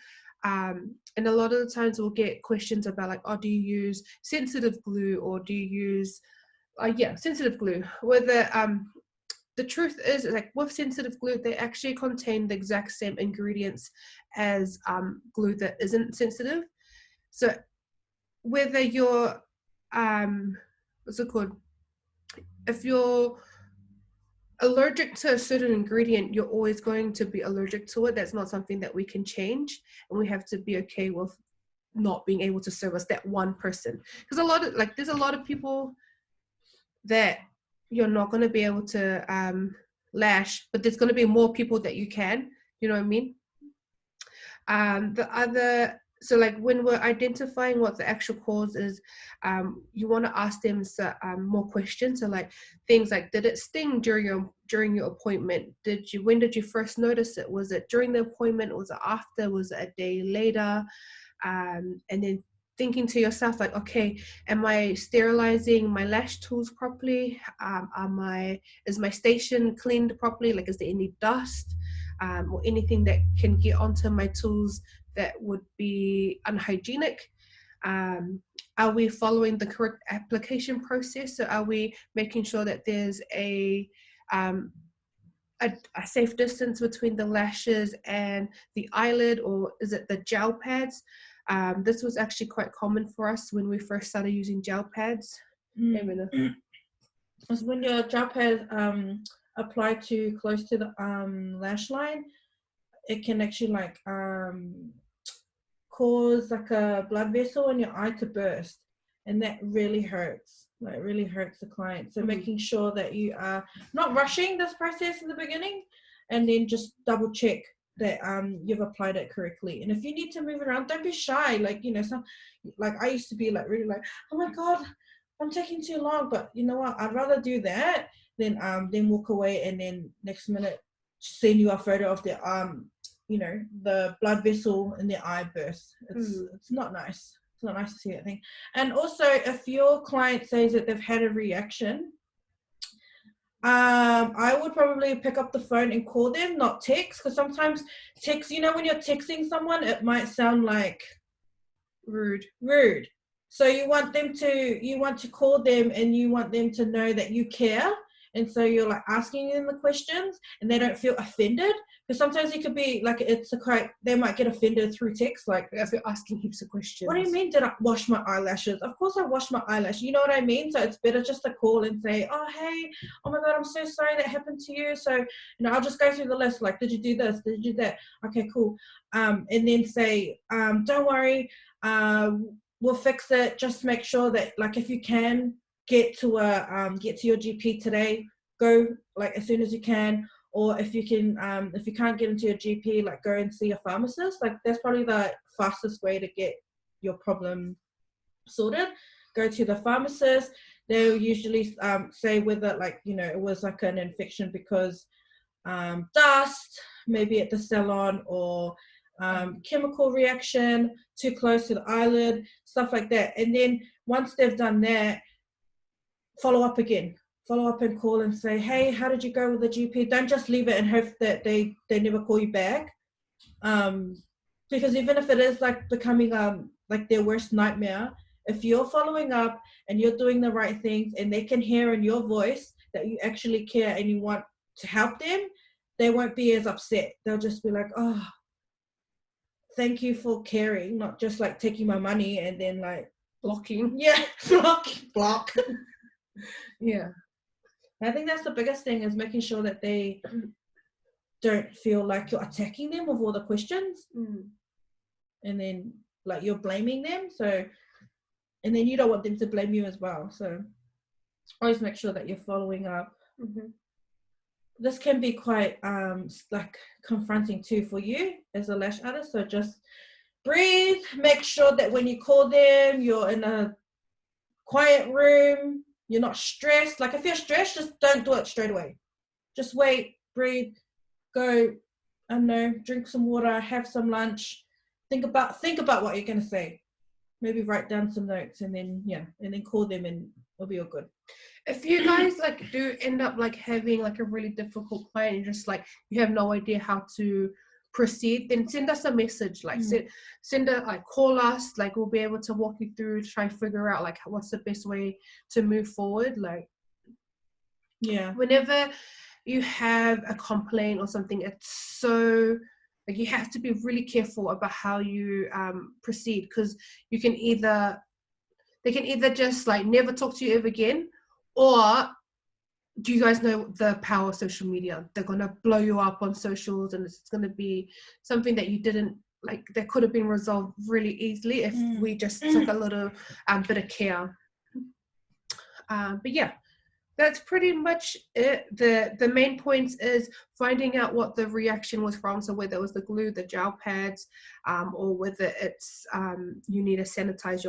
Speaker 1: And a lot of the times we'll get questions about like, oh, do you use sensitive glue, or do you use sensitive glue? Where the truth is, like, with sensitive glue, they actually contain the exact same ingredients as glue that isn't sensitive. So whether you're what's it called, if you're allergic to a certain ingredient, you're always going to be allergic to it. That's not something that we can change, and we have to be okay with not being able to service that one person, because there's a lot of people that you're not going to be able to lash, but there's going to be more people that you can, you know what I mean? So like when we're identifying what the actual cause is, you want to ask them more questions. So like things like, did it sting during your appointment? When did you first notice it? Was it during the appointment? Was it after? Was it a day later? And then thinking to yourself like, okay, am I sterilizing my lash tools properly? Is my station cleaned properly? Like, is there any dust or anything that can get onto my tools that would be unhygienic? Are we following the correct application process? So are we making sure that there's a safe distance between the lashes and the eyelid, or is it the gel pads? This was actually quite common for us when we first started using gel pads.
Speaker 3: So when your gel pad apply too close to the lash line, it can actually like cause like a blood vessel in your eye to burst, and that really hurts. Like, really hurts the client. So making sure that you are not rushing this process in the beginning, and then just double check that you've applied it correctly. And if you need to move it around, don't be shy. Like, you know, some, like I used to be like really like, oh my God, I'm taking too long. But you know what? I'd rather do that than walk away and then next minute send you a photo of the you know, the blood vessel in the eye burst. It's not nice. It's not nice to see that thing. And also, if your client says that they've had a reaction, I would probably pick up the phone and call them, not text, because sometimes text, you know, when you're texting someone, it might sound like rude. So you want to call them and you want them to know that you care. And so you're like asking them the questions and they don't feel offended, because sometimes it could be like they might get offended through text, like
Speaker 1: if you're asking heaps of questions.
Speaker 3: What do you mean, did I wash my eyelashes? Of course I washed my eyelash. You know what I mean? So it's better just to call and say, oh, hey, oh my God, I'm so sorry that happened to you. So, you know, I'll just go through the list. Like, did you do this? Did you do that? Okay, cool. And then say, don't worry, we'll fix it. Just make sure that, like, if you can get to your GP today, go like as soon as you can. Or if you can't get into your GP, like go and see a pharmacist. Like that's probably the fastest way to get your problem sorted. Go to the pharmacist. They'll usually say whether, like, you know, it was like an infection because dust, maybe at the salon, or chemical reaction, too close to the eyelid, stuff like that. And then once they've done that, follow up and call and say, hey, how did you go with the GP? Don't just leave it and hope that they never call you back. Because even if it is like becoming like their worst nightmare, if you're following up and you're doing the right things and they can hear in your voice that you actually care and you want to help them, they won't be as upset. They'll just be like, oh, thank you for caring, not just like taking my money and then like
Speaker 1: blocking.
Speaker 3: Yeah, block.
Speaker 1: Yeah.
Speaker 3: I think that's the biggest thing, is making sure that they don't feel like you're attacking them with all the questions and then like you're blaming them. So, and then you don't want them to blame you as well. So always make sure that you're following up. This can be quite like confronting too for you as a lash artist. So just breathe. Make sure that when you call them, you're in a quiet room. You're not stressed. Like if you're stressed, just don't do it straight away. Just wait, breathe, go, I don't know, drink some water, have some lunch. Think about what you're gonna say. Maybe write down some notes and then call them and it'll be all good.
Speaker 1: If you guys like do end up like having like a really difficult client and just like you have no idea how to proceed, then send us a message, like send a, like call us, like we'll be able to walk you through, try and figure out like what's the best way to move forward. Like whenever you have a complaint or something, it's so like you have to be really careful about how you proceed, because they can either just like never talk to you ever again, or do you guys know the power of social media? They're going to blow you up on socials and it's going to be something that you didn't like, that could have been resolved really easily if we just took a little bit of care. But yeah, that's pretty much it. The main points is finding out what the reaction was from. So whether it was the glue, the gel pads, or whether it's you need to sanitize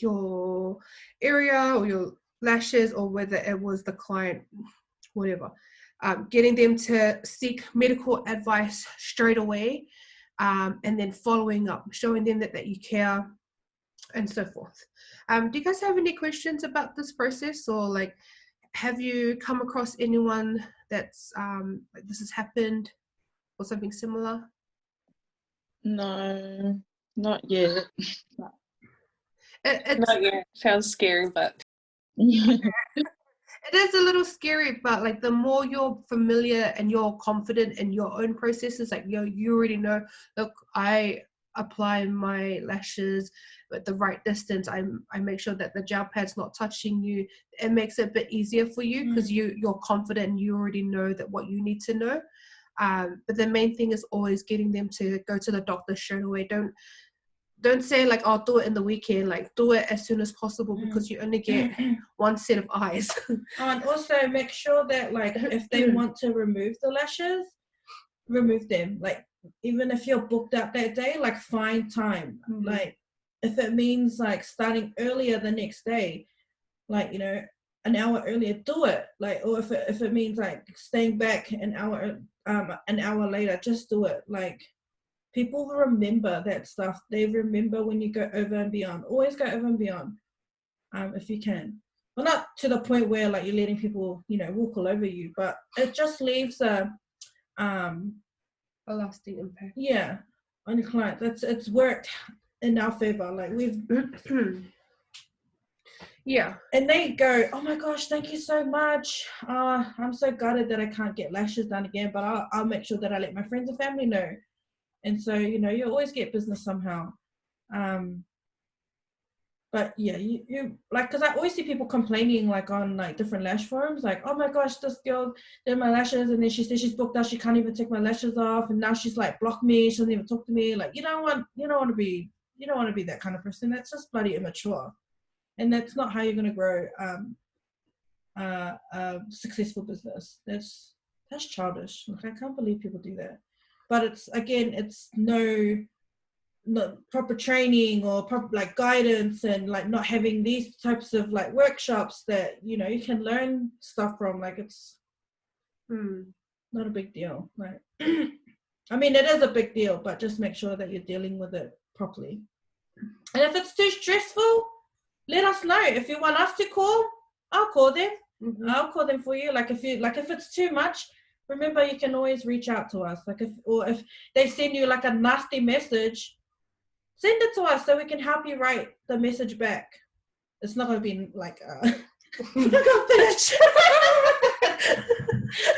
Speaker 1: your area or your lashes, or whether it was the client, whatever. Getting them to seek medical advice straight away, and then following up, showing them that you care, and so forth. Do you guys have any questions about this process, or like have you come across anyone that's like this has happened or something similar?
Speaker 2: No, not yet.
Speaker 4: Not yet. Sounds scary, but
Speaker 1: it is a little scary, but like the more you're familiar and you're confident in your own processes, like you already know, look, I apply my lashes at the right distance, I make sure that the gel pad's not touching you. It makes it a bit easier for you because you're confident and you already know that what you need to know. But the main thing is always getting them to go to the doctor straight away. Don't say like, I'll do it in the weekend. Like do it as soon as possible, because you only get one set of eyes.
Speaker 3: And also make sure that like if they want to remove the lashes, remove them. Like, even if you're booked out that day, like, find time. Like, if it means like starting earlier the next day, like, you know, an hour earlier, do it. Like, or if it means like staying back an hour later, just do it. Like, people remember that stuff. They remember when you go over and beyond. Always go over and beyond, if you can. Well, not to the point where like you're letting people, you know, walk all over you, but it just leaves a
Speaker 1: lasting impact.
Speaker 3: Yeah, on your client. It's worked in our favor. Like, we've
Speaker 1: yeah.
Speaker 3: And they go, oh my gosh, thank you so much. I'm so gutted that I can't get lashes done again, but I'll make sure that I let my friends and family know. And so, you know, you always get business somehow. But yeah, you like, because I always see people complaining like on like different lash forums, like, oh my gosh, this girl did my lashes and then she said she's booked out, she can't even take my lashes off, and now she's like blocked me, she doesn't even talk to me. Like, you don't want to be that kind of person. That's just bloody immature, and that's not how you're going to grow a successful business. That's childish. Like, I can't believe people do that. But it's not proper training or proper like guidance, and like not having these types of like workshops that, you know, you can learn stuff from. Like, it's not a big deal. Like, I mean, it is a big deal, but just make sure that you're dealing with it properly. And if it's too stressful, let us know. If you want us to call, I'll call them. I'll call them for you. Like, if it's too much, remember, you can always reach out to us. Like, if they send you like a nasty message, send it to us so we can help you write the message back. It's not going to be like, bitch.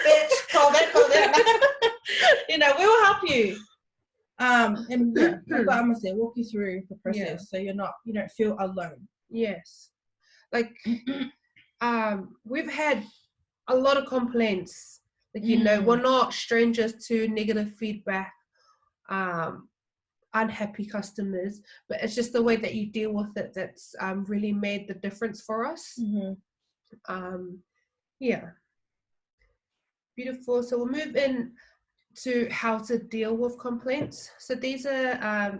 Speaker 3: Bitch, call that. You know, we will help you. And yeah, that's what I'm going to say. Walk you through the process so you don't feel alone.
Speaker 1: Yes. Like, we've had a lot of complaints. Like, you know, we're not strangers to negative feedback. Unhappy customers, but it's just the way that you deal with it that's really made the difference for us. Yeah, beautiful. So we'll move in to how to deal with complaints. So these are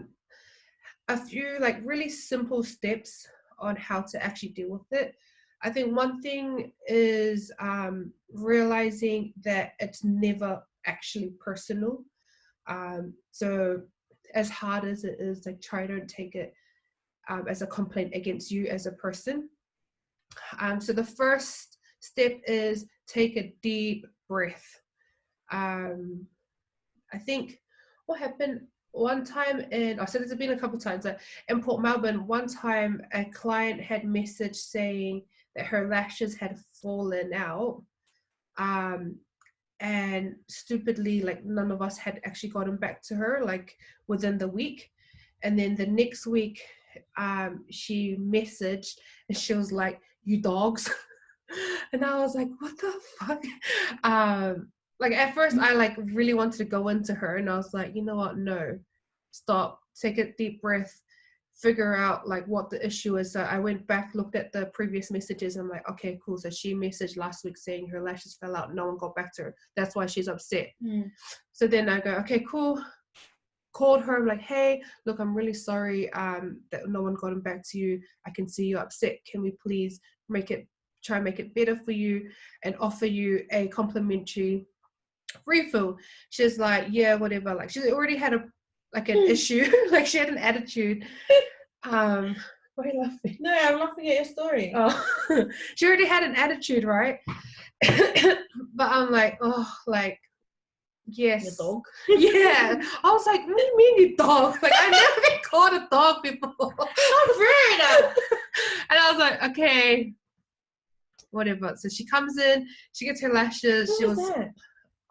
Speaker 1: a few like really simple steps on how to actually deal with it. I think one thing is realizing that it's never actually personal. So as hard as it is, like, try to take it as a complaint against you as a person. So the first step is take a deep breath. I think what happened one time I said this has been a couple of times, in Port Melbourne, one time a client had messaged saying that her lashes had fallen out. And stupidly, like, none of us had actually gotten back to her like within the week. And then the next week she messaged and she was like, you dogs. And I was like, what the fuck? Like, at first I like really wanted to go into her, and I was like, you know what, no, stop, take a deep breath, figure out like what the issue is. So I went back, looked at the previous messages, and I'm like, okay, cool. So she messaged last week saying her lashes fell out, no one got back to her, that's why she's upset. So then I go, okay, cool. Called her, I'm like, hey, look, I'm really sorry that no one got back to you. I can see you're upset. Can we please try and make it better for you and offer you a complimentary refill? She's like, yeah, whatever. Like, she already had an issue. Like, she had an attitude. Why are you laughing?
Speaker 3: No, I'm laughing at your story.
Speaker 1: Oh. She already had an attitude, right? But I'm like, oh, like, yes.
Speaker 3: Your dog?
Speaker 1: Yeah. I was like, what do you mean, you dog? Like, I've never been called a dog before.
Speaker 3: I'm rude.
Speaker 1: And I was like, okay, whatever. So she comes in, she gets her lashes.
Speaker 3: Who was that?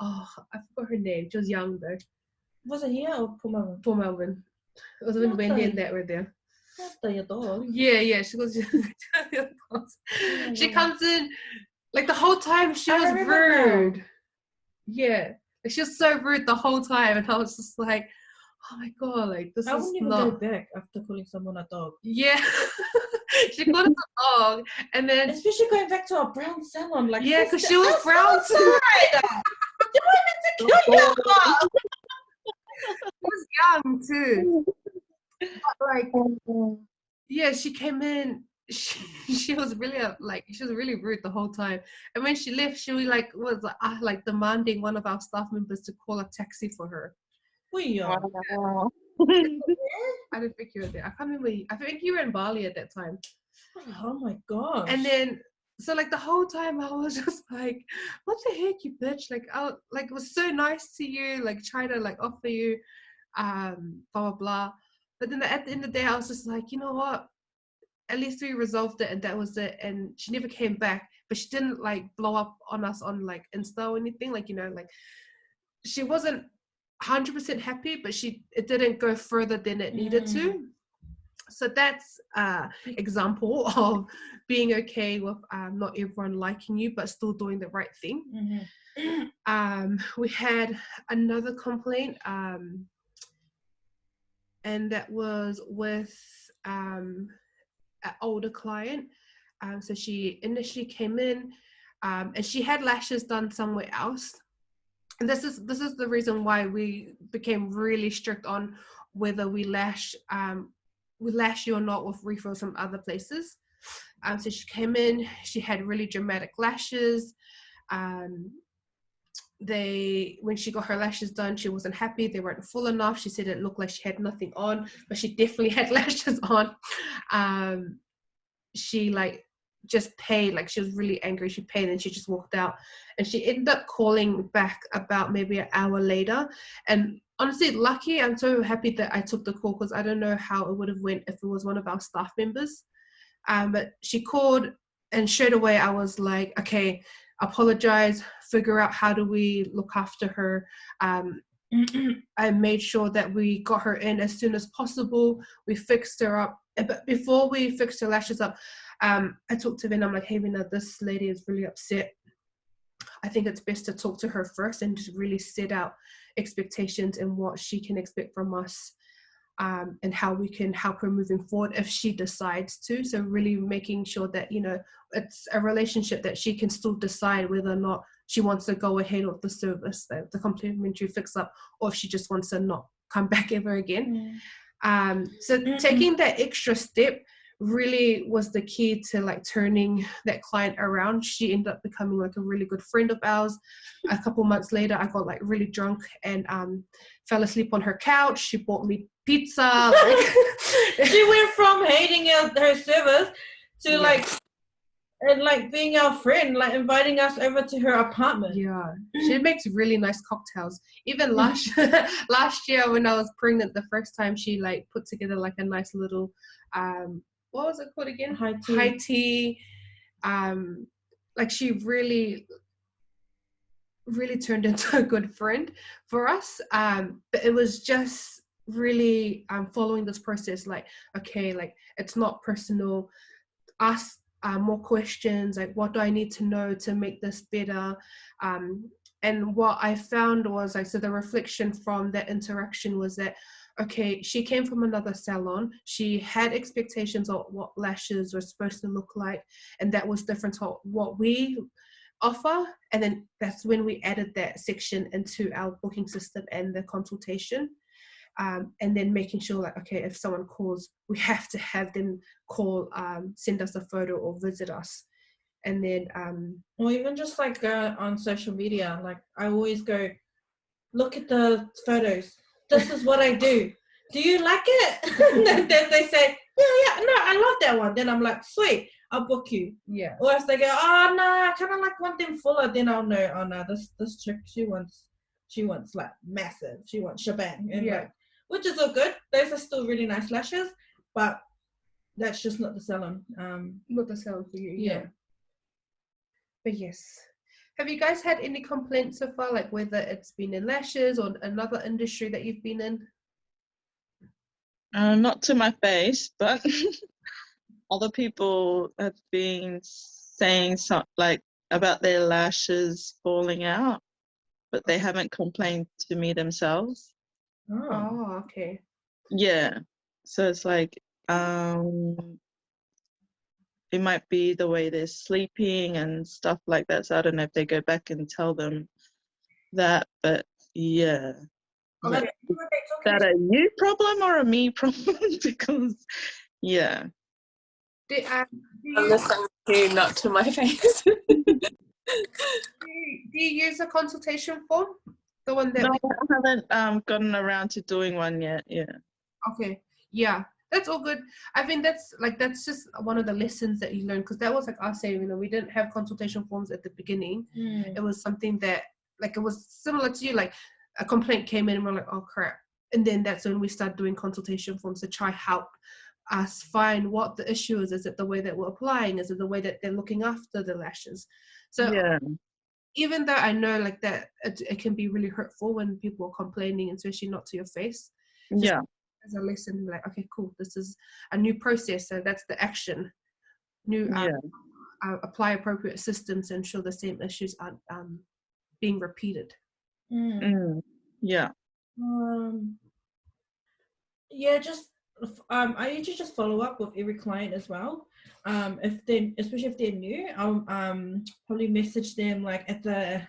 Speaker 1: Oh, I forgot her name. She was young though.
Speaker 3: Was it here or Port Melbourne?
Speaker 1: Port Melbourne. It was when Wendy and that were there.
Speaker 3: Not your dog.
Speaker 1: Yeah. She goes. She comes in, like, the whole time she was rude. Now. Yeah, like, she was so rude the whole time, and I was just like, oh my god, like, this is not. I wouldn't even go
Speaker 3: back after calling someone a dog.
Speaker 1: Yeah. She called us a dog, and then
Speaker 3: especially going back to our brown salon, like,
Speaker 1: yeah, because she was brown too.
Speaker 3: Do I meant to kill you?
Speaker 1: She was young too. But like, yeah, she came in. She was really she was really rude the whole time. And when she left, she was demanding one of our staff members to call a taxi for her.
Speaker 2: Wow.
Speaker 1: I don't think you were there. I can't remember. I think you were in Bali at that time.
Speaker 3: Oh my gosh.
Speaker 1: And then, so like the whole time I was just like, what the heck, you bitch? Like, it was so nice to you, like trying to like offer you, blah, blah, blah. But then at the end of the day, I was just like, you know what? At least we resolved it and that was it. And she never came back, but she didn't like blow up on us on like Insta or anything. Like, like she wasn't 100% happy, but it didn't go further than it needed to. So that's example of being okay with not everyone liking you, but still doing the right thing. We had another complaint, and that was with an older client. So she initially came in, and she had lashes done somewhere else. And this is the reason why we became really strict on whether we lash you or not with refills from other places. So she came in, she had really dramatic lashes. When she got her lashes done, she wasn't happy. They weren't full enough. She said it looked like she had nothing on, but she definitely had lashes on. She just paid, like she was really angry. She paid and she just walked out, and she ended up calling back about maybe an hour later. And honestly, lucky, I'm so happy that I took the call, because I don't know how it would have went if it was one of our staff members. But she called, and straight away I was like, okay, apologize, figure out how do we look after her. I made sure that we got her in as soon as possible. We fixed her up. But before we fixed her lashes up, I talked to Vina. I'm like, hey, Vina, this lady is really upset. I think it's best to talk to her first and just really set out expectations and what she can expect from us, and how we can help her moving forward if she decides to. So really making sure that, it's a relationship that she can still decide whether or not she wants to go ahead with the service, the complimentary fix up, or if she just wants to not come back ever again. So taking that extra step really was the key to like turning that client around. She ended up becoming like a really good friend of ours. A couple months later, I got like really drunk and fell asleep on her couch. She bought me pizza.
Speaker 3: She went from hating her service to being our friend, like inviting us over to her apartment.
Speaker 1: Yeah, she makes really nice cocktails. Even last year when I was pregnant the first time, she like put together like a nice little what was it called again? High tea. Like she really turned into a good friend for us. But it was just really following this process, like, okay, like it's not personal. Ask more questions, like what do I need to know to make this better? And what I found was, like, so the reflection from that interaction was that, okay, she came from another salon. She had expectations of what lashes were supposed to look like, and that was different to what we offer. And then that's when we added that section into our booking system and the consultation. And then making sure, like, okay, if someone calls, we have to have them call, send us a photo or visit us. And then
Speaker 3: or even just like on social media, like I always go, look at the photos, this is what I do you like it? Then they say, yeah, no, I love that one. Then I'm like, sweet, I'll book you.
Speaker 1: Yeah.
Speaker 3: Or if they go, oh no, I kind of like want them fuller, then I'll know, oh no, this chick, she wants like massive, she wants shebang. And like, which is all good, those are still really nice lashes, but that's just not the salon.
Speaker 1: Not the salon for you.
Speaker 3: Yeah.
Speaker 1: But yes, have you guys had any complaints so far, like whether it's been in lashes or another industry that you've been in?
Speaker 2: Not to my face, but other people have been saying something like about their lashes falling out, but they haven't complained to me themselves.
Speaker 1: Oh, okay.
Speaker 2: Yeah, so it's like it might be the way they're sleeping and stuff like that. So I don't know if they go back and tell them that, but yeah.
Speaker 3: Okay,
Speaker 2: But
Speaker 3: who are they
Speaker 2: is
Speaker 3: talking
Speaker 2: that a you problem or a me problem? Because, yeah.
Speaker 1: Do, do,
Speaker 4: I'm
Speaker 1: you,
Speaker 4: listening to you, not to my face.
Speaker 1: do you use a consultation form? The one that
Speaker 2: No,
Speaker 1: we,
Speaker 2: I haven't gotten around to doing one yet. Yeah.
Speaker 1: okay, yeah, that's all good. I think that's just one of the lessons that you learn, because that was like us saying, we didn't have consultation forms at the beginning. It was something that, like, it was similar to you, like a complaint came in and we're like, oh crap, and then that's when we started doing consultation forms to try help us find what the issue is. Is it the way that we're applying? Is it the way that they're looking after the lashes? So
Speaker 2: Yeah.
Speaker 1: even though I know like that it can be really hurtful when people are complaining, especially not to your face, just
Speaker 2: Yeah.
Speaker 1: as a lesson, like, okay, cool, this is a new process, so that's the action. New
Speaker 2: Yeah.
Speaker 1: apply appropriate systems to ensure the same issues aren't being repeated.
Speaker 2: Yeah.
Speaker 3: Yeah, just I usually just follow up with every client as well. If they, especially if they're new, I'll probably message them like at the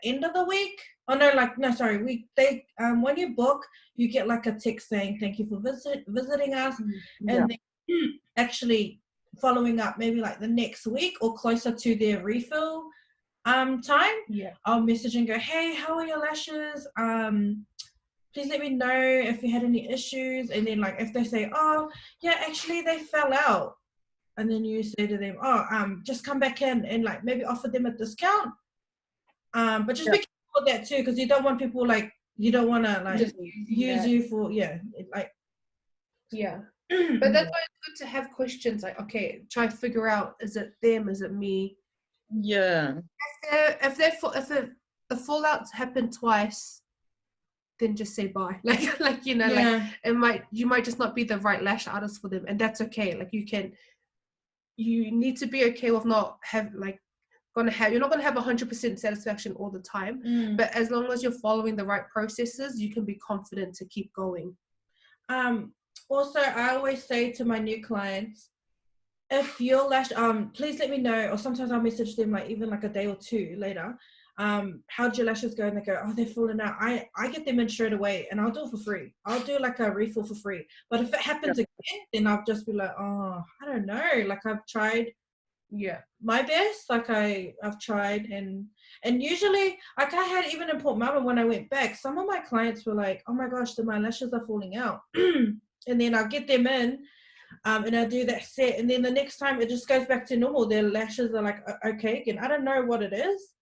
Speaker 3: end of the week. Oh no, sorry. When you book, you get like a text saying thank you for visiting us, and then actually following up maybe like the next week or closer to their refill time.
Speaker 1: Yeah.
Speaker 3: I'll message and go, hey, how are your lashes? Please let me know if you had any issues. And then like if they say, oh yeah, actually they fell out, and then you say to them, oh just come back in and like maybe offer them a discount. But just be careful with that too, because you don't want people like, you don't want to like
Speaker 1: Just
Speaker 3: use you for
Speaker 1: but that's why it's good to have questions like, okay, try to figure out, is it them, is it me?
Speaker 2: Yeah.
Speaker 1: If the fallouts happen twice, then just say bye. Like you might just not be the right lash artist for them, and that's okay. Like you need to be okay with not you're not gonna have 100% satisfaction all the time, but as long as you're following the right processes, you can be confident to keep going.
Speaker 3: Also, I always say to my new clients, if your lash, please let me know, or sometimes I'll message them like even like a day or two later, how'd your lashes go? And they go, oh, they're falling out. I get them in straight away, and I'll do it for free. I'll do like a refill for free. But if it happens again, then I'll just be like, oh, I don't know. Like I've tried my best. Like I've tried, and usually, like I had even in Port Melbourne when I went back, some of my clients were like, oh my gosh, my lashes are falling out. And then I'll get them in, and I do that set, and then the next time it just goes back to normal. Their lashes are like okay again. I don't know what it is,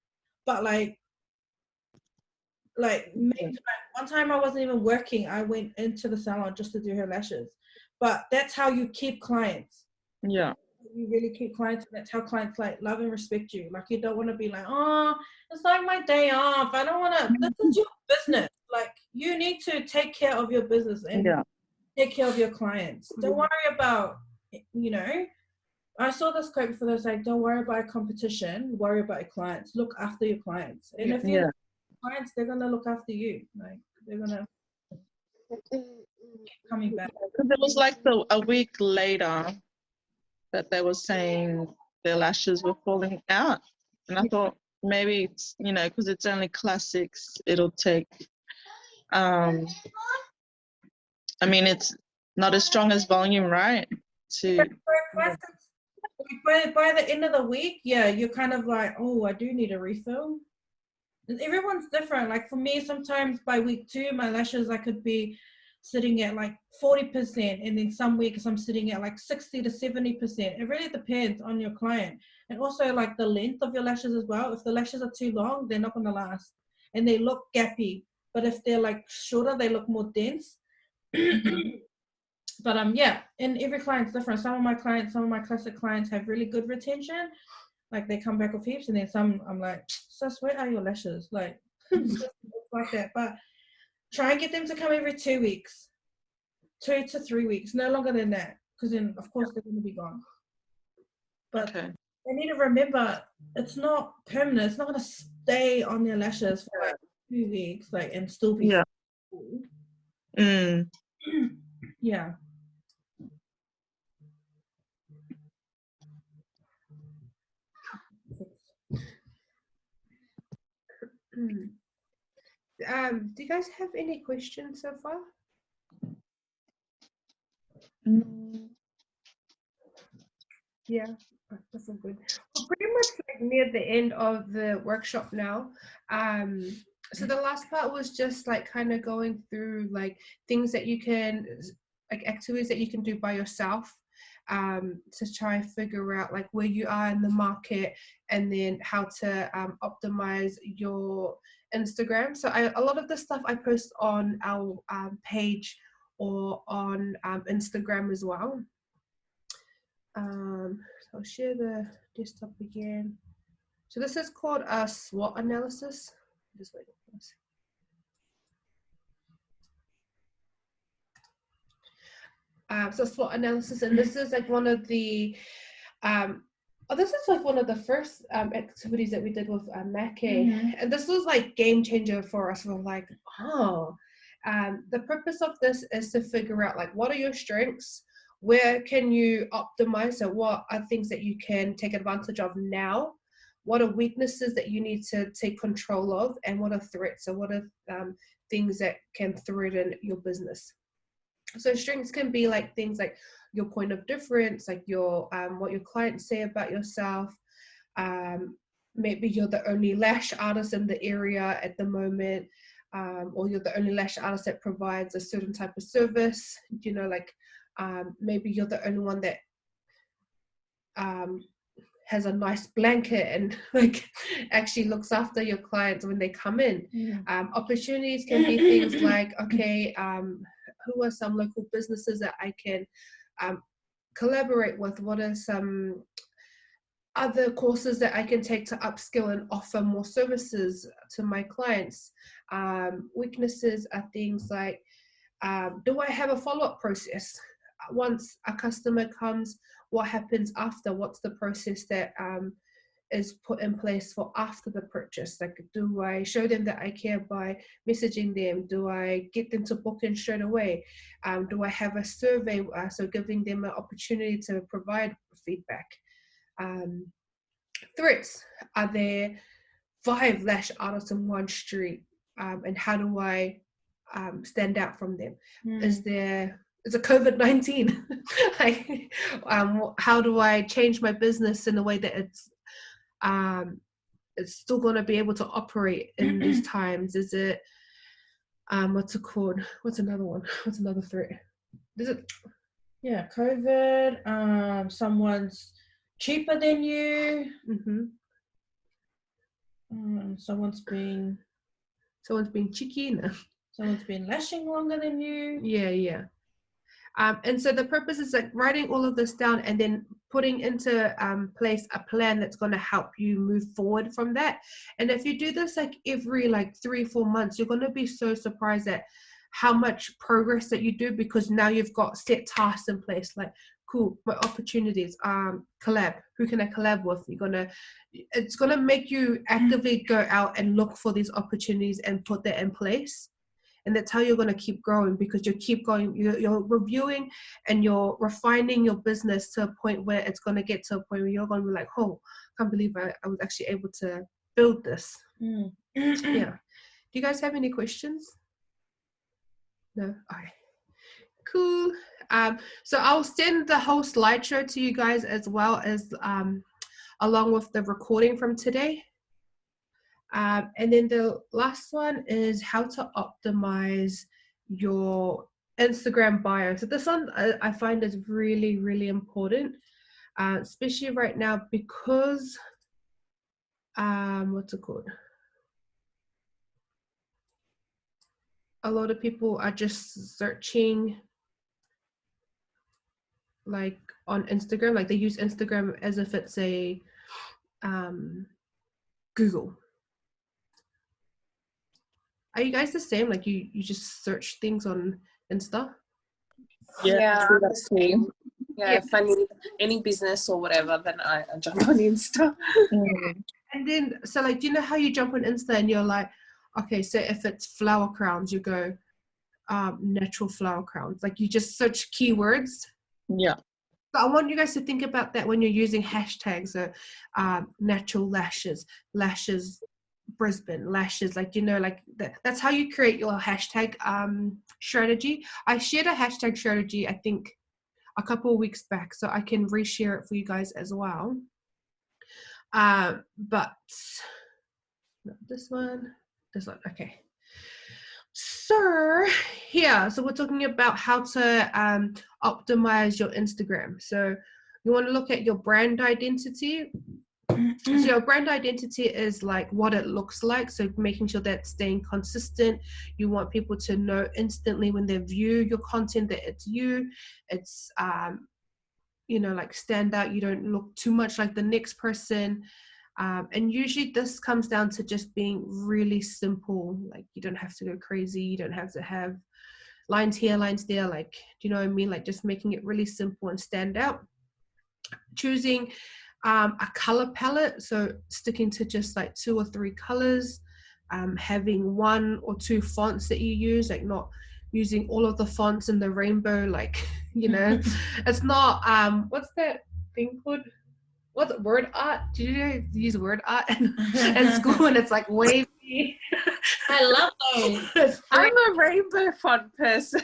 Speaker 3: but like one time I wasn't even working. I went into the salon just to do her lashes. But that's how you keep clients.
Speaker 2: Yeah.
Speaker 3: You really keep clients, and that's how clients like love and respect you. Like you don't want to be like, oh, it's like my day off. I don't want to. This is your business. Like you need to take care of your business and take care of your clients. Don't worry about, I saw this quote before that was like, don't worry about competition, worry about your clients. Look after your clients. And if you look after clients, they're gonna look after you. Like they're gonna keep coming back.
Speaker 2: Because it was like a week later that they were saying their lashes were falling out. And I thought maybe it's, because it's only classics, it'll take, it's not as strong as volume, right?
Speaker 3: By the end of the week, you're kind of like, oh, I do need a refill. And everyone's different. Like for me, sometimes by week 2, my lashes, I could be sitting at like 40%, and then some weeks I'm sitting at like 60 to 70%. It really depends on your client, and also like the length of your lashes as well. If the lashes are too long, they're not going to last, and they look gappy. But if they're like shorter, they look more dense. But and every client's different. Some of my classic clients have really good retention, like they come back with heaps, and then some I'm like, sis, where are your lashes? Like like that. But try and get them to come every 2 weeks, 2 to 3 weeks, no longer than that, because then of course they're going to be gone. But they need to remember, it's not permanent. It's not going to stay on their lashes for like 2 weeks, like, and still be yeah.
Speaker 1: Do you guys have any questions so far? Yeah, that's all good. We're pretty much like near the end of the workshop now. So the last part was just like kind of going through like things that you can, like activities that you can do by yourself, to try and figure out like where you are in the market, and then how to optimize your Instagram. So a lot of the stuff I post on our page or on Instagram as well. So I'll share the desktop again. So this is called a SWOT analysis. Just wait for this. So SWOT analysis, and this is like one of the, this is like one of the first activities that we did with Mackay, and this was like game changer for us. We're like, oh, the purpose of this is to figure out like what are your strengths, where can you optimize, so what are things that you can take advantage of now, what are weaknesses that you need to take control of, and what are threats, so what are things that can threaten your business. So strengths can be like things like your point of difference, like your what your clients say about yourself. Maybe you're the only lash artist in the area at the moment, or you're the only lash artist that provides a certain type of service. You know, like maybe you're the only one that has a nice blanket and like actually looks after your clients when they come in. Opportunities can be things like, okay, who are some local businesses that I can collaborate with? What are some other courses that I can take to upskill and offer more services to my clients? Weaknesses are things like, do I have a follow-up process? Once a customer comes, what happens after? What's the process that is put in place for after the purchase? Like, do I show them that I care by messaging them? Do I get them to book in straight away? Do I have a survey, so giving them an opportunity to provide feedback? Threats: are there 5 lash artists in one street, and how do I stand out from them? Is it COVID-19? Like, how do I change my business in a way that it's still going to be able to operate in these times? Is it what's it called? What's another one? What's another threat? Is it?
Speaker 3: Yeah, COVID. Someone's cheaper than you. Someone's been
Speaker 1: cheeky. No.
Speaker 3: Someone's been lashing longer than you.
Speaker 1: Yeah. And so the purpose is like writing all of this down and then putting into place a plan that's going to help you move forward from that. And if you do this like every like 3-4 months, you're going to be so surprised at how much progress that you do, because now you've got set tasks in place. Like, cool, my opportunities, collab, who can I collab with? It's gonna make you actively go out and look for these opportunities and put that in place. And that's how you're going to keep growing, because you keep going, you're reviewing and you're refining your business to a point where it's going to get to a point where you're going to be like, oh, I can't believe I was actually able to build this. Yeah. Do you guys have any questions? No? Okay. Cool. So I'll send the whole slideshow to you guys, as well as along with the recording from today. And then the last one is how to optimize your Instagram bio. So this one I find is really, really important, especially right now, because what's it called? A lot of people are just searching like on Instagram, like they use Instagram as if it's a Google. Are you guys the same? Like you just search things on Insta?
Speaker 4: Yeah, that's me. Yeah, if I need any business or whatever, then I jump on Insta.
Speaker 1: And then, so like, do you know how you jump on Insta and you're like, okay, so if it's flower crowns, you go natural flower crowns. Like you just search keywords.
Speaker 2: Yeah.
Speaker 1: So I want you guys to think about that when you're using hashtags, natural lashes Brisbane lashes, like, you know, like that's how you create your hashtag strategy. I shared a hashtag strategy, I think a couple of weeks back, so I can reshare it for you guys as well. But not this one, okay. So here, so we're talking about how to optimize your Instagram. So you want to look at your brand identity. So your brand identity is like what it looks like. So making sure that's staying consistent. You want people to know instantly when they view your content that it's you. It's you know, like stand out. You don't look too much like the next person. And usually this comes down to just being really simple. Like you don't have to go crazy. You don't have to have lines here, lines there. Like, do you know what I mean? Like just making it really simple and stand out. Choosing a color palette. So sticking to just like 2 or 3 colors. Having 1 or 2 fonts that you use, like not using all of the fonts in the rainbow. Like, you know, it's not, what's that thing called? What's it, word art? Did you use word art in school? And it's like wavy.
Speaker 3: I love those.
Speaker 4: I'm a rainbow font person.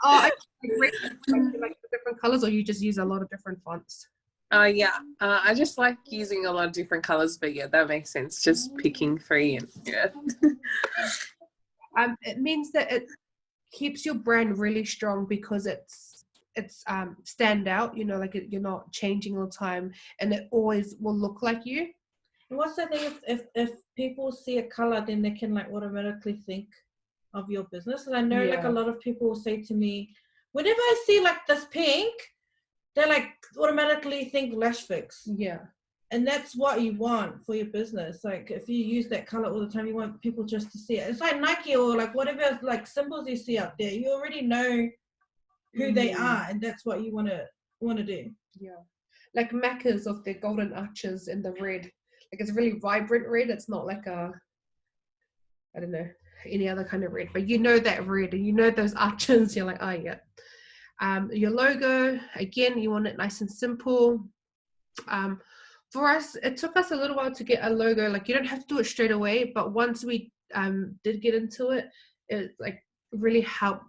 Speaker 1: I like different colors, or you just use a lot of different fonts?
Speaker 4: Yeah, I just like using a lot of different colors, but yeah, that makes sense. Just picking 3 and yeah.
Speaker 1: It means that it keeps your brand really strong because it's stand out, you know, like you're not changing all the time, and it always will look like you.
Speaker 3: And what's the thing, if people see a color, then they can like automatically think of your business? And I know like a lot of people will say to me, whenever I see like this pink, they like automatically think LashFix.
Speaker 1: Yeah.
Speaker 3: And that's what you want for your business. Like if you use that color all the time, you want people just to see it. It's like Nike or like whatever like symbols you see up there. You already know who they are, and that's what you want to do.
Speaker 1: Yeah, like Macca's of their golden arches in the red. Like it's really vibrant red. It's not like I don't know, any other kind of red, but you know that red, and you know those arches. You're like, oh yeah. Your logo, again, you want it nice and simple. For us, it took us a little while to get a logo. Like you don't have to do it straight away, but once we did get into it, it like really helped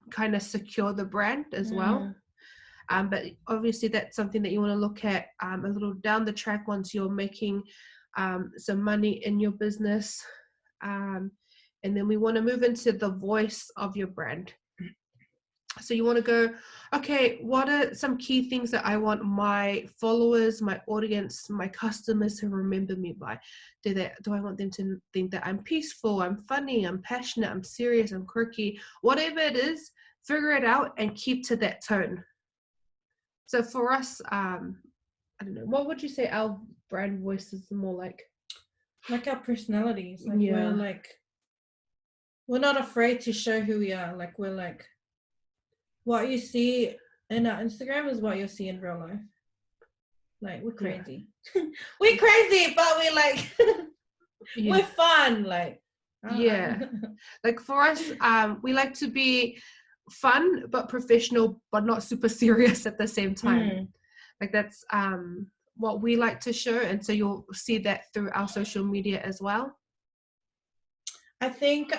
Speaker 1: kind of secure the brand as well. But obviously that's something that you want to look at a little down the track once you're making some money in your business. And then we want to move into the voice of your brand. So you want to go, okay, what are some key things that I want my followers, my audience, my customers to remember me by? Do I want them to think that I'm peaceful, I'm funny, I'm passionate, I'm serious, I'm quirky? Whatever it is, figure it out and keep to that tone. So for us, I don't know, what would you say our brand voice is more like?
Speaker 3: Like our personalities. Like we're not afraid to show who we are. Like we're like, what you see in our Instagram is what you'll see in real life. Like we're crazy. We're crazy, but we're like we're fun. Like
Speaker 1: like for us, we like to be fun but professional, but not super serious at the same time. Like that's what we like to show, and so you'll see that through our social media as well.
Speaker 3: I think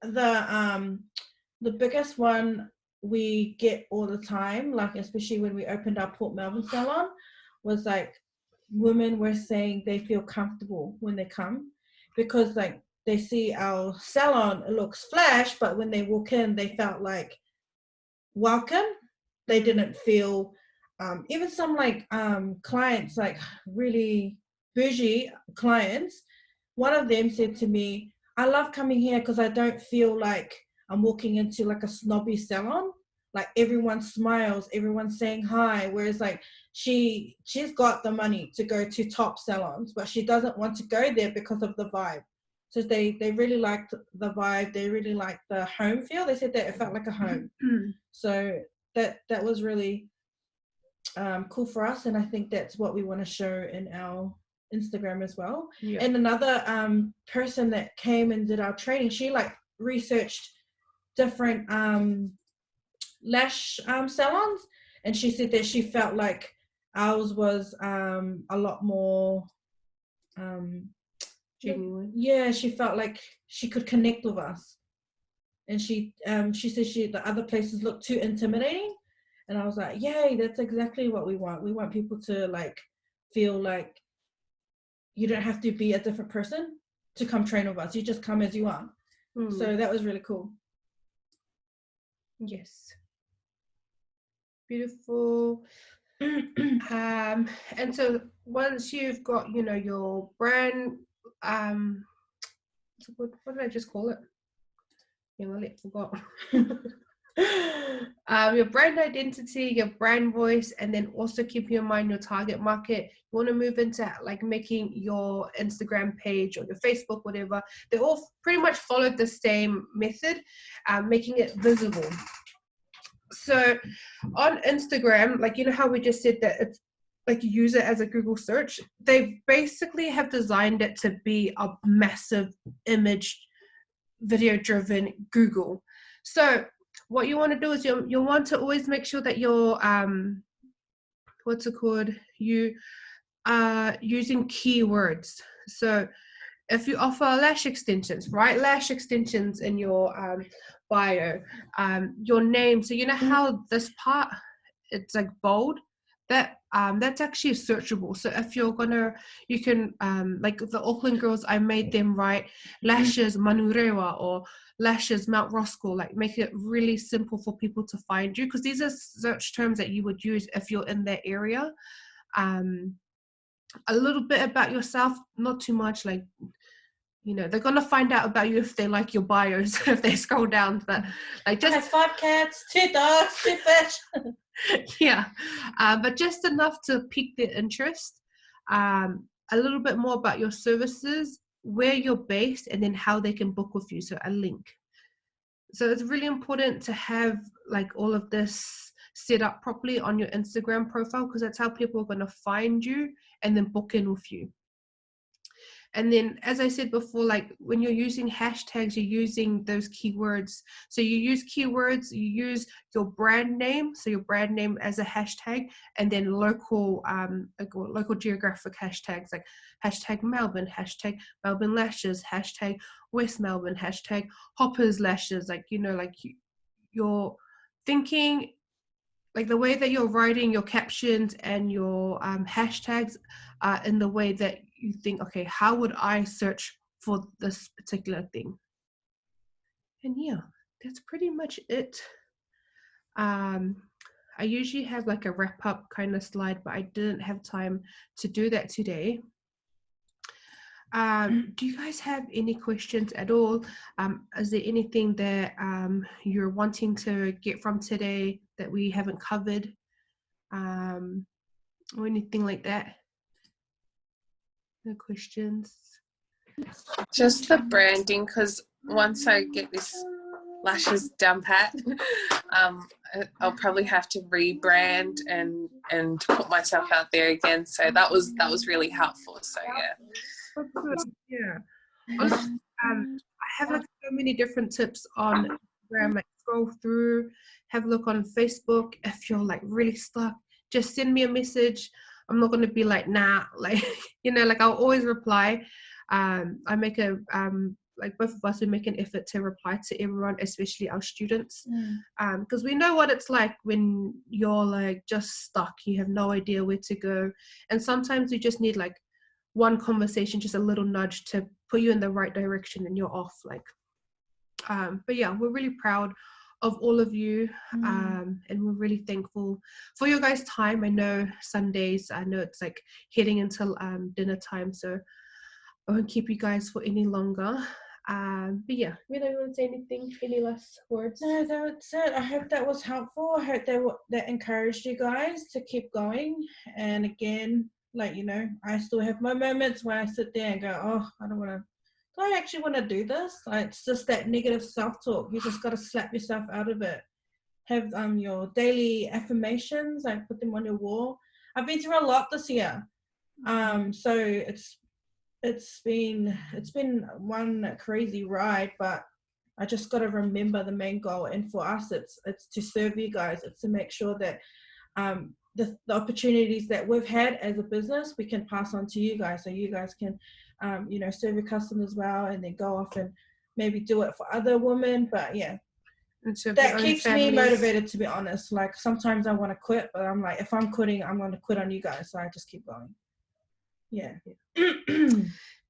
Speaker 3: the biggest one we get all the time, like especially when we opened our Port Melbourne salon, was like women were saying they feel comfortable when they come because like they see our salon, it looks flash, but when they walk in they felt like welcome. They didn't feel even some like clients, like really bougie clients, one of them said to me, I love coming here because I don't feel like I'm walking into like a snobby salon. Like everyone smiles, everyone's saying hi. Whereas like she's got the money to go to top salons, but she doesn't want to go there because of the vibe. So they really liked the vibe. They really liked the home feel. They said that it felt like a home. So that was really cool for us. And I think that's what we want to show in our Instagram as well. And another person that came and did our training, she like researched different lash salons, and she said that she felt like ours was a lot more
Speaker 1: Genuine.
Speaker 3: Yeah, she felt like she could connect with us. And she said the other places look too intimidating. And I was like, yay, that's exactly what we want. We want people to like feel like you don't have to be a different person to come train with us. You just come as you are. So that was really cool.
Speaker 1: Yes. Beautiful. And so once you've got, you know, your brand, what did I just call it? Yeah, I forgot. Your brand identity, your brand voice, and then also keep in mind your target market. You want to move into like making your Instagram page or your Facebook, whatever. They all pretty much follow the same method, making it visible. So on Instagram, like, you know how we just said that it's like you use it as a Google search, they basically have designed it to be a massive image video driven Google. So what you want to do is you want to always make sure that you're what's it called, you are using keywords. So if you offer lash extensions, write lash extensions in your bio, your name. So you know how this part, it's like bold, that that's actually searchable. So if you're gonna, you can like the Auckland girls, I made them write lashes Manurewa or lashes Mount Roscoe, like make it really simple for people to find you, because these are search terms that you would use if you're in that area. A little bit about yourself, not too much, like, you know, they're gonna find out about you if they like your bios if they scroll down, but like just
Speaker 3: I have 5 cats, 2 dogs, 2 fish.
Speaker 1: yeah, but just enough to pique their interest. A little bit more about your services, where you're based, and then how they can book with you, so a link. So it's really important to have like all of this set up properly on your Instagram profile, because that's how people are going to find you and then book in with you. And then, as I said before, like when you're using hashtags, you're using those keywords. So you use keywords, you use your brand name, so your brand name as a hashtag, and then local, like local geographic hashtags, like hashtag Melbourne lashes, hashtag West Melbourne, hashtag Hoppers lashes. Like, you know, like you're thinking, like the way that you're writing your captions and your hashtags in the way that you think, okay, how would I search for this particular thing? And yeah, that's pretty much it. I usually have like a wrap up kind of slide, but I didn't have time to do that today. Do you guys have any questions at all? Is there anything that you're wanting to get from today that we haven't covered, or anything like that? No questions?
Speaker 4: Just the branding, because once I get this lashes down pat, I'll probably have to rebrand and put myself out there again. So that was really helpful. So yeah.
Speaker 1: Yeah. I have like so many different tips on Instagram. Like scroll through, have a look on Facebook. If you're like really stuck, just send me a message. I'm not gonna be like, nah, like, you know, like I'll always reply. I make a like both of us, we make an effort to reply to everyone, especially our students, because we know what it's like when you're like just stuck, you have no idea where to go, and sometimes you just need like one conversation, just a little nudge to put you in the right direction, and you're off. Like, but yeah, we're really proud of all of you, and we're really thankful for your guys' time. I know Sundays, I know it's like heading into dinner time, so I won't keep you guys for any longer. But yeah, we don't want to say anything, any last words?
Speaker 3: No, that's it. I hope that was helpful. I hope that encouraged you guys to keep going. And again, like, you know, I still have my moments where I sit there and go, oh, do I actually want to do this? Like, it's just that negative self-talk. You just got to slap yourself out of it. Have your daily affirmations, like put them on your wall. I've been through a lot this year. So it's been one crazy ride, but I just got to remember the main goal. And for us, it's to serve you guys. It's to make sure that the opportunities that we've had as a business, we can pass on to you guys, so you guys can, you know, serve your customers well, and then go off and maybe do it for other women. But yeah,
Speaker 1: And serve
Speaker 3: that
Speaker 1: your own
Speaker 3: keeps me
Speaker 1: families.
Speaker 3: motivated, to be honest. Like sometimes I want to quit, but I'm like, if I'm quitting, I'm going to quit on you guys. So I just keep going. Yeah.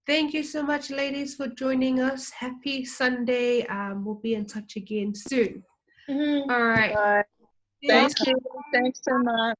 Speaker 1: Thank you so much, ladies, for joining us. Happy Sunday. We'll be in touch again soon.
Speaker 3: Mhm.
Speaker 1: All right.
Speaker 4: Bye.
Speaker 2: Thank you. Thanks so much.